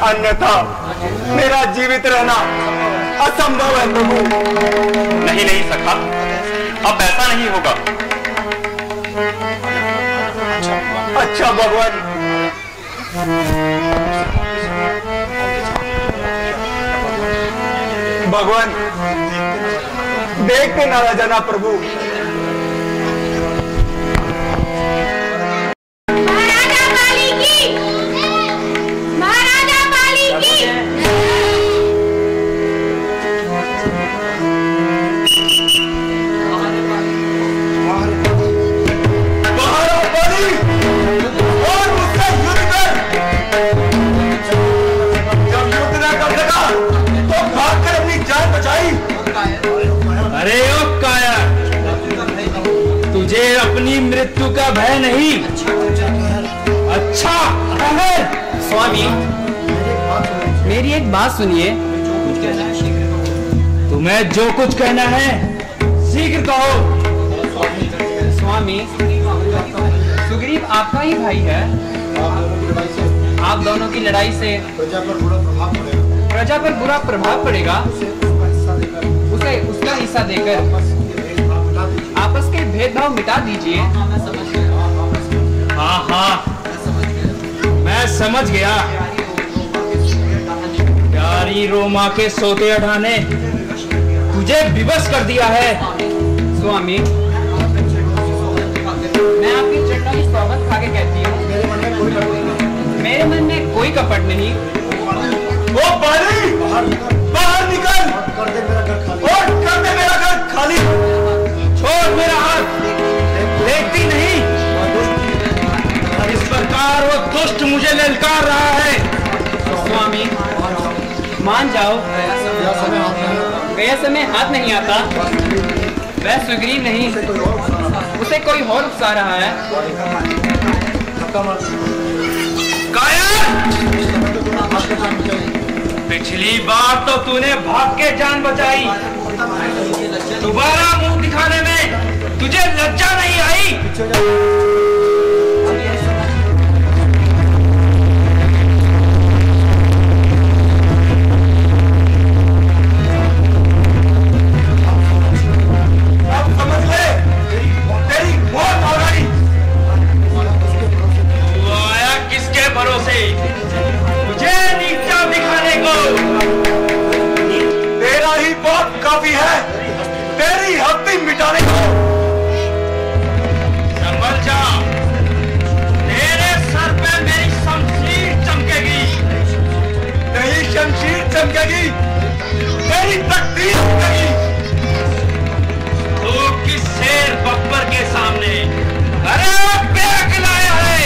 अन्यथा मेरा जीवित रहना असंभव है प्रभु। नहीं नहीं सखा, अब ऐसा नहीं होगा। अच्छा भगवान, भगवान देखते ना रह जाना प्रभु। महाराजा पाली की, महाराजा पाली की। महाराजा पाली और मुझसे युद्ध कर। जब युद्ध न कर सका तो भागकर अपनी जान बचाई। अरे ओ काया, तुझे अपनी मृत्यु का भय नहीं? अच्छा स्वामी, मेरी एक बात सुनिए। तुम्हें जो कुछ कहना है शीघ्र कहो। स्वामी, सुग्रीव आपका ही भाई है। आप दोनों की लड़ाई से प्रजा पर बुरा प्रभाव पड़ेगा। उसे उसका हिस्सा देकर आपस के भेदभाव मिटा दीजिए। हाँ हाँ, मैं समझ गया। प्यारी रोमा के सोते अठा ने तुझे विवश कर दिया है। स्वामी, मैं आपकी चरणों की स्वागत खा के कहती हूँ, मेरे मन में कोई कपट नहीं। ओ पाली, बाहर निकल और कर दे मेरा घर खाली। छोड़ मेरा हाथ, देखती नहीं इस प्रकार वो दुष्ट मुझे ललकार रहा है। स्वामी, मान जाओ, गया समय हाथ नहीं आता। वह सुग्रीव नहीं, उसे कोई और उकसा रहा है। पिछली बार तो तूने भाग के जान बचाई, दोबारा मुंह दिखाने में तुझे लज्जा नहीं आई? काफी है तेरी हत्ती मिटाने को। संभल जा, तेरे सर पे मेरी शमशीर चमकेगी। तेरी शमशीर चमकेगी, तेरी तकदीर चमकेगी। तू किस शेर बब्बर के सामने अरे बेक लाया है?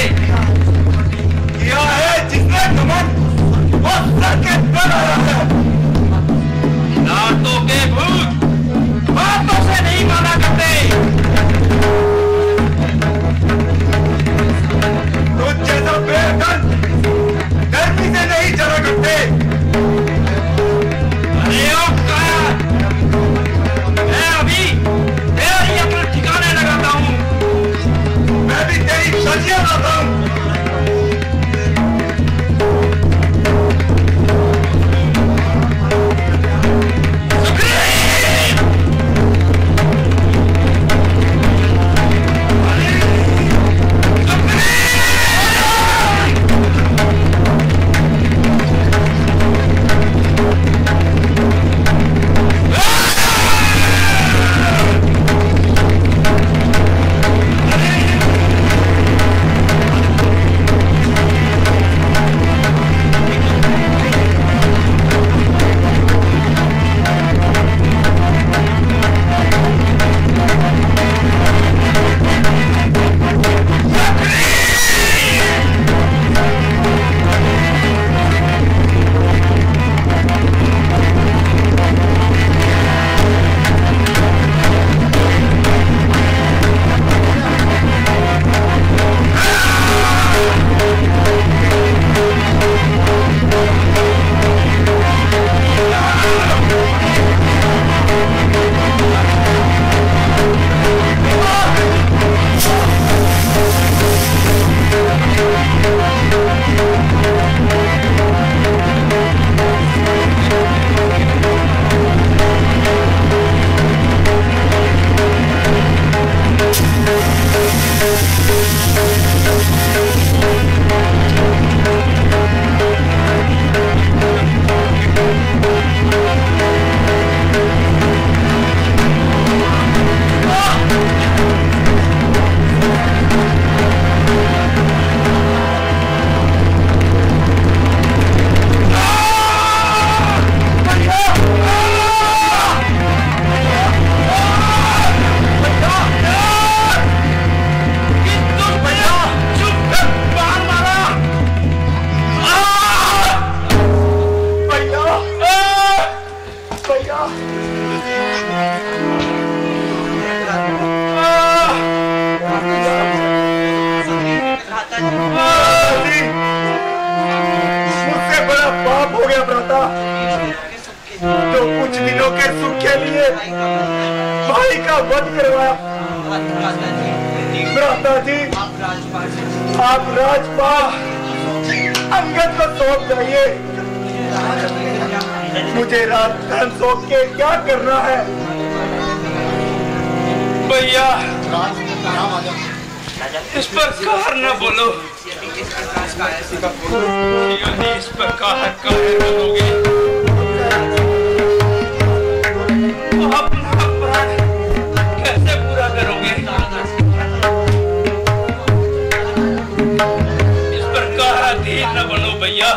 भाई का वध करवाया। भ्राता जी, आप राजपाल अंगद को सौंप जाइए। मुझे राजधन सौंप के क्या करना है? भैया इस प्रकार न बोलो, यदि इस प्रकार काहे बोलोगे तो अपना प्राण कैसे पूरा करोगे? इस प्रकार अधीर न बनो भैया।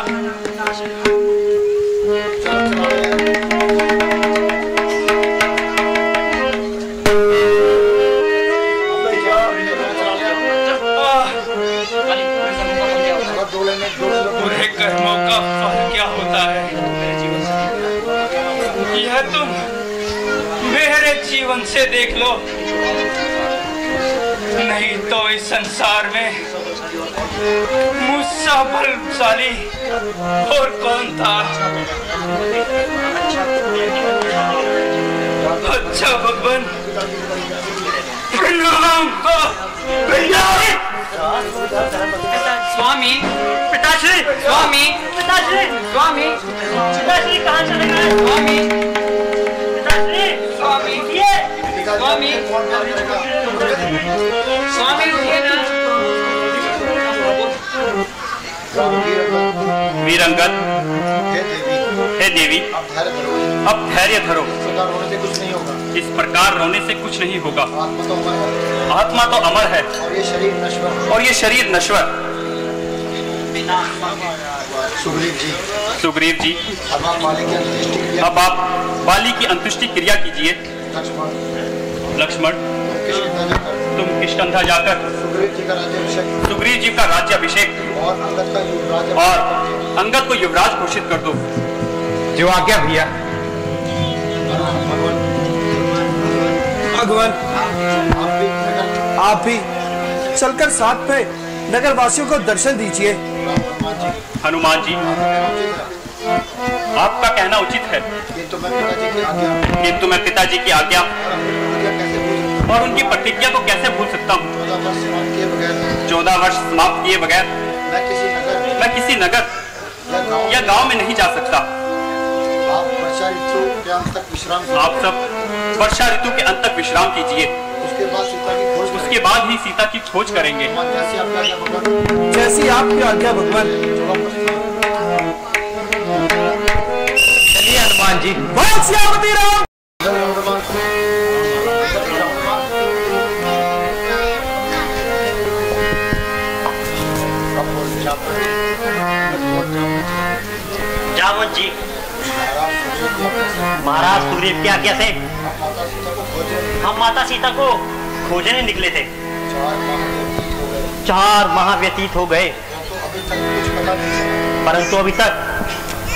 बुरे कर्मों का फल क्या होता है यह तुम मेरे जीवन से देख लो, नहीं तो इस संसार में मुझसे बलशाली और कौन था? अच्छा भगवान, प्रणाम को भैया। स्वामी, पिताश्री, स्वामी, पिताश्री, स्वामी, पिताश्री कहाँ चले गए? स्वामी, पिताश्री, स्वामी, ये स्वामी, स्वामी उठिए ना। वीरंगद, हे देवी, अब धैर्य धरो। इस प्रकार रोने से कुछ नहीं होगा। आत्मा तो अमर है और ये शरीर नश्वर। सुग्रीव जी, अब आप बाली की अंत्येष्टि क्रिया कीजिए। लक्ष्मण, तुम किष्किंधा जाकर सुग्रीव जी का राज्याभिषेक और अंगद को युवराज घोषित कर दो। जो आज्ञा भैया। भगवान, आप भी चलकर साथ में नगर वासियों को दर्शन दीजिए। हनुमान जी, आपका कहना उचित है, किंतु मैं पिताजी की आज्ञा और उनकी प्रतिज्ञा को कैसे भूल सकता हूँ? 14 वर्ष समाप्त किए बगैर मैं किसी नगर या गांव में नहीं जा सकता। आप सब वर्षा ऋतु के अंत तक विश्राम कीजिए। उसके बाद ही सीता की खोज करेंगे। जैसी आपकी आज्ञा भगवान। चलिए हनुमान जी। श्यामती राम। जावत जी, महाराज सुग्रीव की आज्ञा से हम माता सीता को खोजने निकले थे। 4 माह व्यतीत हो गए, परंतु अभी तक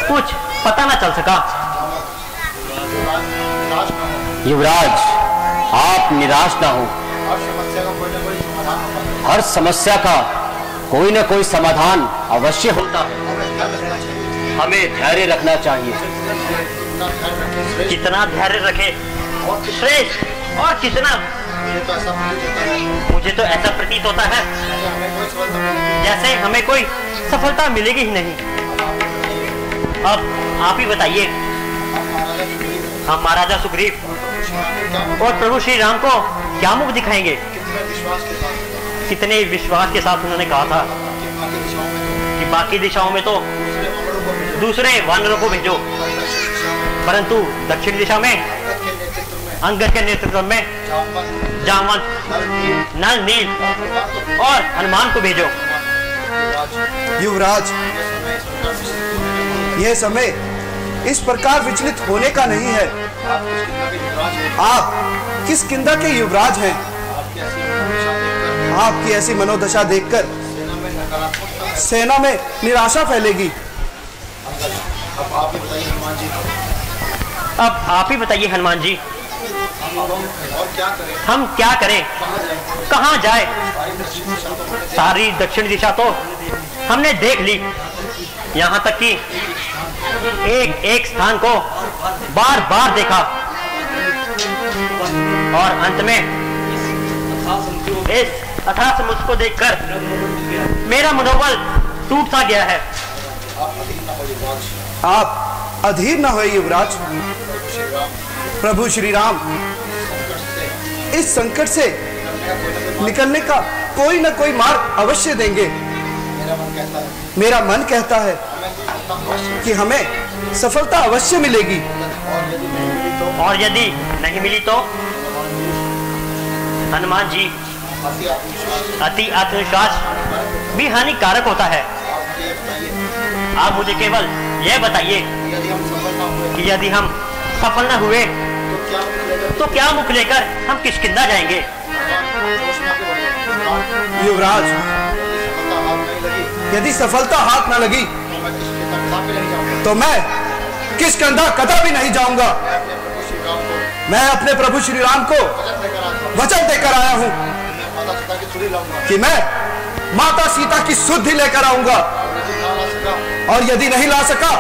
कुछ पता न चल सका। युवराज, आप निराश ना हो। हर समस्या का कोई न कोई समाधान अवश्य होता है। हमें धैर्य रखना चाहिए। कितना धैर्य रखे श्रेष्ठ, और कितना। मुझे तो ऐसा प्रतीत होता है जैसे हमें कोई सफलता मिलेगी ही नहीं। अब आप ही बताइए, हम महाराजा सुग्रीव और प्रभु श्री राम को क्या मुख दिखाएंगे? कितने विश्वास के साथ उन्होंने कहा था कि बाकी दिशाओं में तो दूसरे वानरों को भेजो, परंतु दक्षिण दिशा में अंगद के नेतृत्व में जामवंत, नल, नील और हनुमान को भेजो। युवराज, यह समय इस प्रकार विचलित होने का नहीं है। आप किस किंदा के युवराज हैं? आपकी ऐसी मनोदशा देखकर सेना में निराशा फैलेगी। अब आप ही बताइए हनुमान जी, हम क्या करें, कहाँ जाए? सारी दक्षिण दिशा तो हमने देख ली, यहाँ तक कि एक एक स्थान को बार बार देखा, और अंत में इस अथाह समुद्र को देखकर मेरा मनोबल टूट सा गया है। आप अधीर न होइए युवराज। प्रभु श्री राम इस संकट से निकलने का कोई न कोई मार्ग अवश्य देंगे। मेरा मन कहता है कि हमें सफलता अवश्य मिलेगी। और यदि नहीं मिली तो? हनुमान जी, अति आत्मविश्वास भी हानिकारक होता है। आप मुझे केवल यह बताइए कि यदि हम सफल न हुए तो क्या मुख लेकर हम किष्किंधा जाएंगे? युवराज, यदि सफलता हाथ न लगी तो मैं किष्किंधा कदापि नहीं जाऊंगा। मैं अपने प्रभु श्री राम को वचन देकर आया हूं कि मैं माता सीता की शुद्धि लेकर आऊंगा, और यदि नहीं ला सका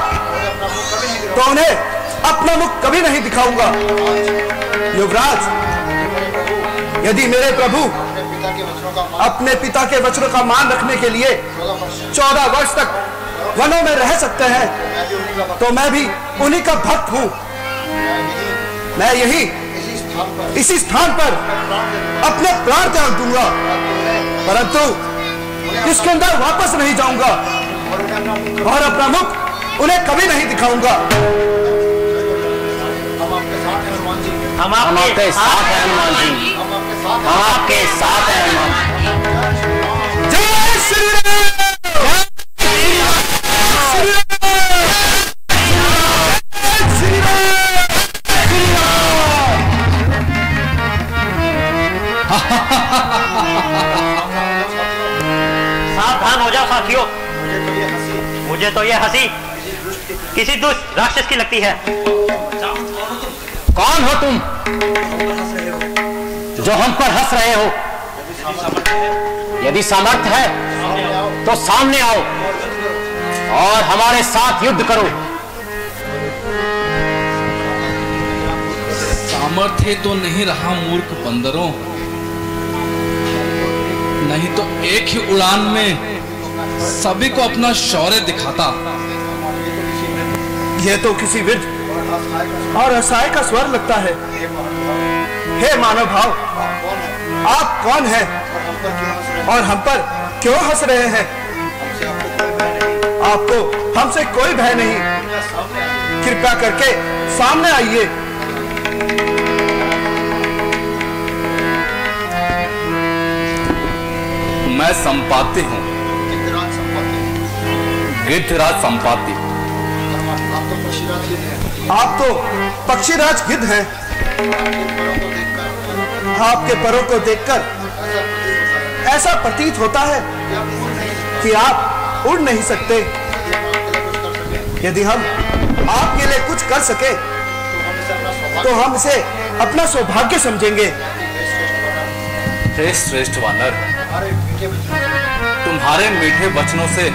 तो उन्हें अपना मुख कभी नहीं दिखाऊंगा। युवराज, यदि मेरे प्रभु अपने पिता के वचनों का मान रखने के लिए 14 वर्ष तक वनों में रह सकते हैं तो मैं भी उन्हीं का भक्त हूं। मैं यही इसी स्थान पर अपने प्राण त्याग दूंगा, परंतु इसके अंदर वापस नहीं जाऊंगा और अपना मुख उन्हें कभी नहीं दिखाऊंगा। हम आपके साथ हैं हनुमान जी, हम आपके साथ हैं हनुमान जी। जय श्री राम। सावधान हो जाओ साथियों, मुझे तो यह हंसी किसी दुष्ट राक्षस की लगती है। कौन हो तुम जो हम पर हंस रहे हो? यदि सामर्थ्य है तो सामने आओ और हमारे साथ युद्ध करो। सामर्थ्य तो नहीं रहा मूर्ख बंदरों, नहीं तो एक ही उड़ान में सभी को अपना शौर्य दिखाता। यह तो किसी विद और असहाय का स्वर लगता है। हे मानव भाव, आप कौन हैं और हम पर क्यों हंस रहे हैं? आपको हमसे कोई भय नहीं, कृपया करके सामने आइए। मैं संपाति हूँ, गिद्धराज संपाति। आप तो पक्षीराज गिद्ध हैं। आपके परों को देखकर ऐसा प्रतीत होता है कि आप उड़ नहीं सकते। यदि हम आपके लिए कुछ कर सके तो हम इसे अपना सौभाग्य समझेंगे। हे श्रेष्ठ वानर, तुम्हारे मीठे वचनों से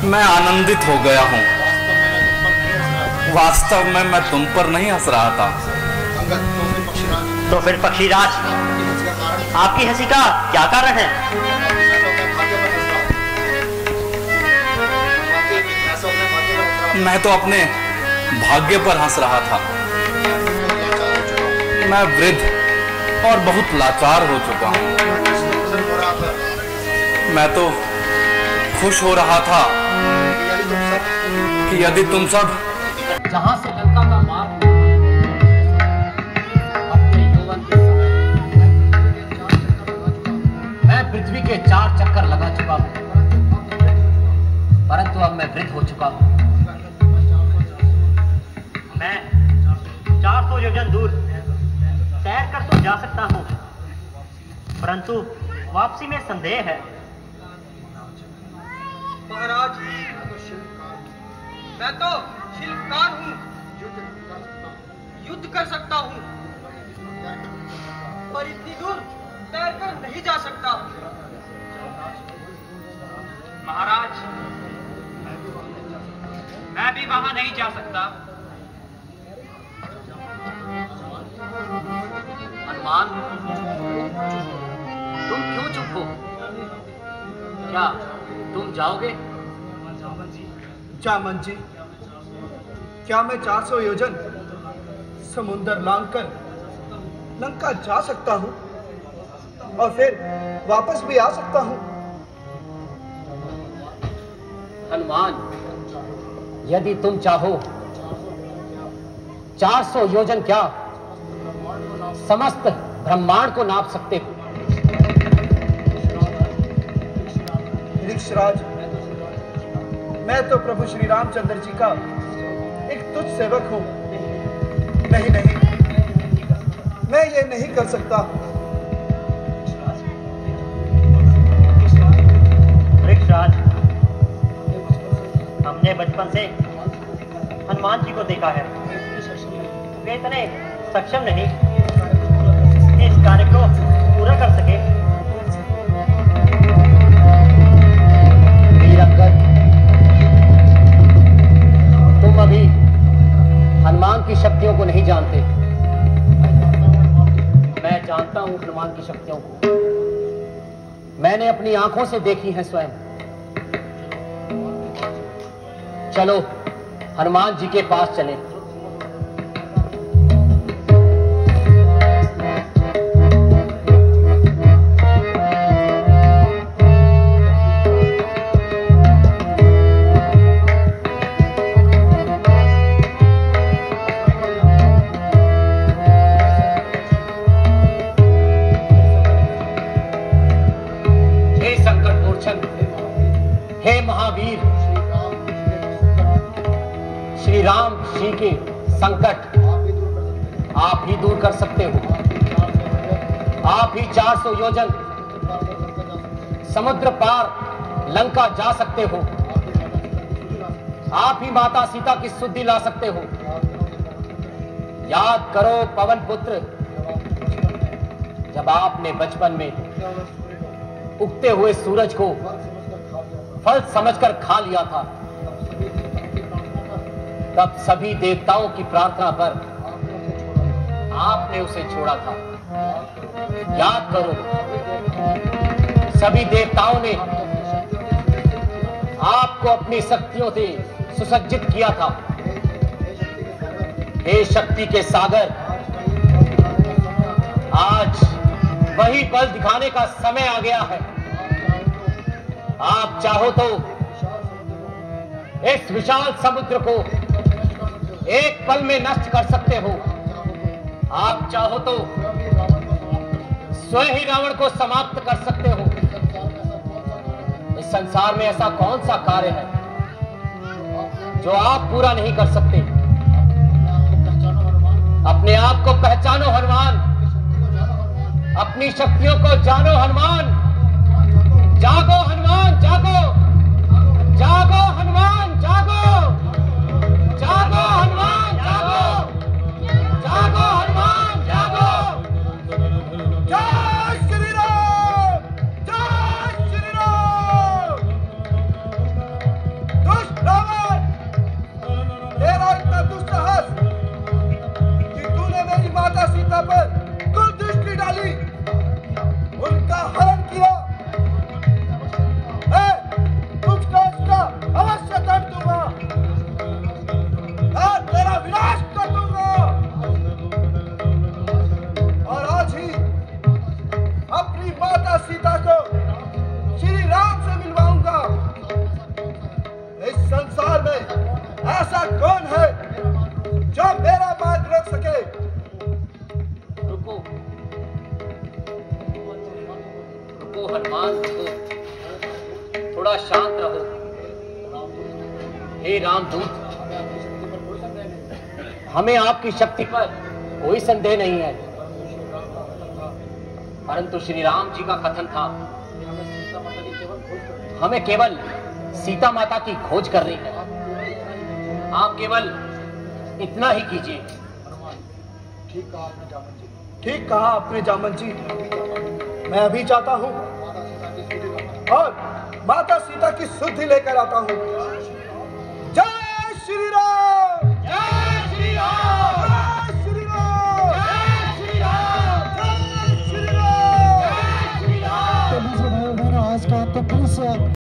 मैं आनंदित हो गया हूँ। वास्तव में मैं तुम पर नहीं हंस रहा था। तो फिर पक्षीराज, आपकी हंसी का क्या कारण है? मैं तो अपने भाग्य पर हंस रहा था। मैं वृद्ध और बहुत लाचार हो चुका हूँ। मैं तो खुश हो रहा था कि यदि तुम सब जहां से लंका का मार्ग अपने यौवन के समय मैं पृथ्वी के 4 चक्कर लगा चुका हूं, परंतु अब मैं वृद्ध हो चुका हूं। मैं 400 योजन दूर तैर कर तो जा सकता हूं, परंतु वापसी में संदेह है। महाराज, मैं तो शिल्पकार हूँ, युद्ध कर सकता हूँ, पर इतनी दूर तैरकर नहीं जा सकता। महाराज, मैं भी वहां नहीं जा सकता। क्या तुम जाओगे? जामन जी, क्या मैं 400 योजन समुद्र लांघकर लंका जा सकता हूँ और फिर वापस भी आ सकता हूँ? हनुमान, यदि तुम चाहो 400 योजन क्या समस्त ब्रह्मांड को नाप सकते हो। ऋक्षराज, मैं तो प्रभु श्री रामचंद्र जी का एक तुच्छ सेवक हूं। नहीं नहीं, मैं ये नहीं कर सकता। ऋक्षराज, हमने बचपन से हनुमान जी को देखा है, वे इतने सक्षम नहीं कि इस कार्य को पूरा कर सके। तुम अभी हनुमान की शक्तियों को नहीं जानते। मैं जानता हूं हनुमान की शक्तियों को, मैंने अपनी आंखों से देखी है स्वयं। चलो हनुमान जी के पास चलें। हे महावीर, श्री राम जी के संकट आप ही दूर कर सकते हो। आप ही 400 योजन समुद्र पार लंका जा सकते हो। आप ही माता सीता की सुधि ला सकते हो। याद करो पवन पुत्र, जब आपने बचपन में उगते हुए सूरज को फल समझकर खा लिया था, तब सभी देवताओं की प्रार्थना पर आपने उसे छोड़ा था। याद करो, सभी देवताओं ने आपको अपनी शक्तियों से सुसज्जित किया था। हे शक्ति के सागर, आज वही बल दिखाने का समय आ गया है। आप चाहो तो इस विशाल समुद्र को एक पल में नष्ट कर सकते हो। आप चाहो तो स्वयं ही रावण को समाप्त कर सकते हो। इस संसार में ऐसा कौन सा कार्य है जो आप पूरा नहीं कर सकते? अपने आप को पहचानो हनुमान, अपनी शक्तियों को जानो हनुमान। जागो हनुमान, जागो, जागो हनुमान, जागो, जागो हनुमान, जागो, जागो हनुमान, जागो। जय श्री राम, जय श्री राम। दुष्ट रावण, तेरा इतना दुस्साहस कि तूने मेरी माता सीता पर कुदृष्टि डाली, उनका हरण किया। अवश्य कर दूंगा, मैं तेरा विनाश कर दूंगा। और आज ही अपनी माता सीता को श्री राम से मिलवाऊंगा। इस संसार में ऐसा कौन है जो मेरा मार्ग रोक सके? रुको, रुको हनुमान, रुको, थोड़ा शांत रहो। हे रामदूत, हमें आपकी शक्ति पर कोई संदेह नहीं है, परंतु श्री राम जी का कथन था हमें केवल सीता माता की खोज करनी है। आप केवल इतना ही कीजिए। ठीक कहा आपने जामन जी, ठीक कहा आपने जामन जी। मैं अभी जाता हूँ और माता सीता की सुधि लेकर आता हूँ। जय श्री राम।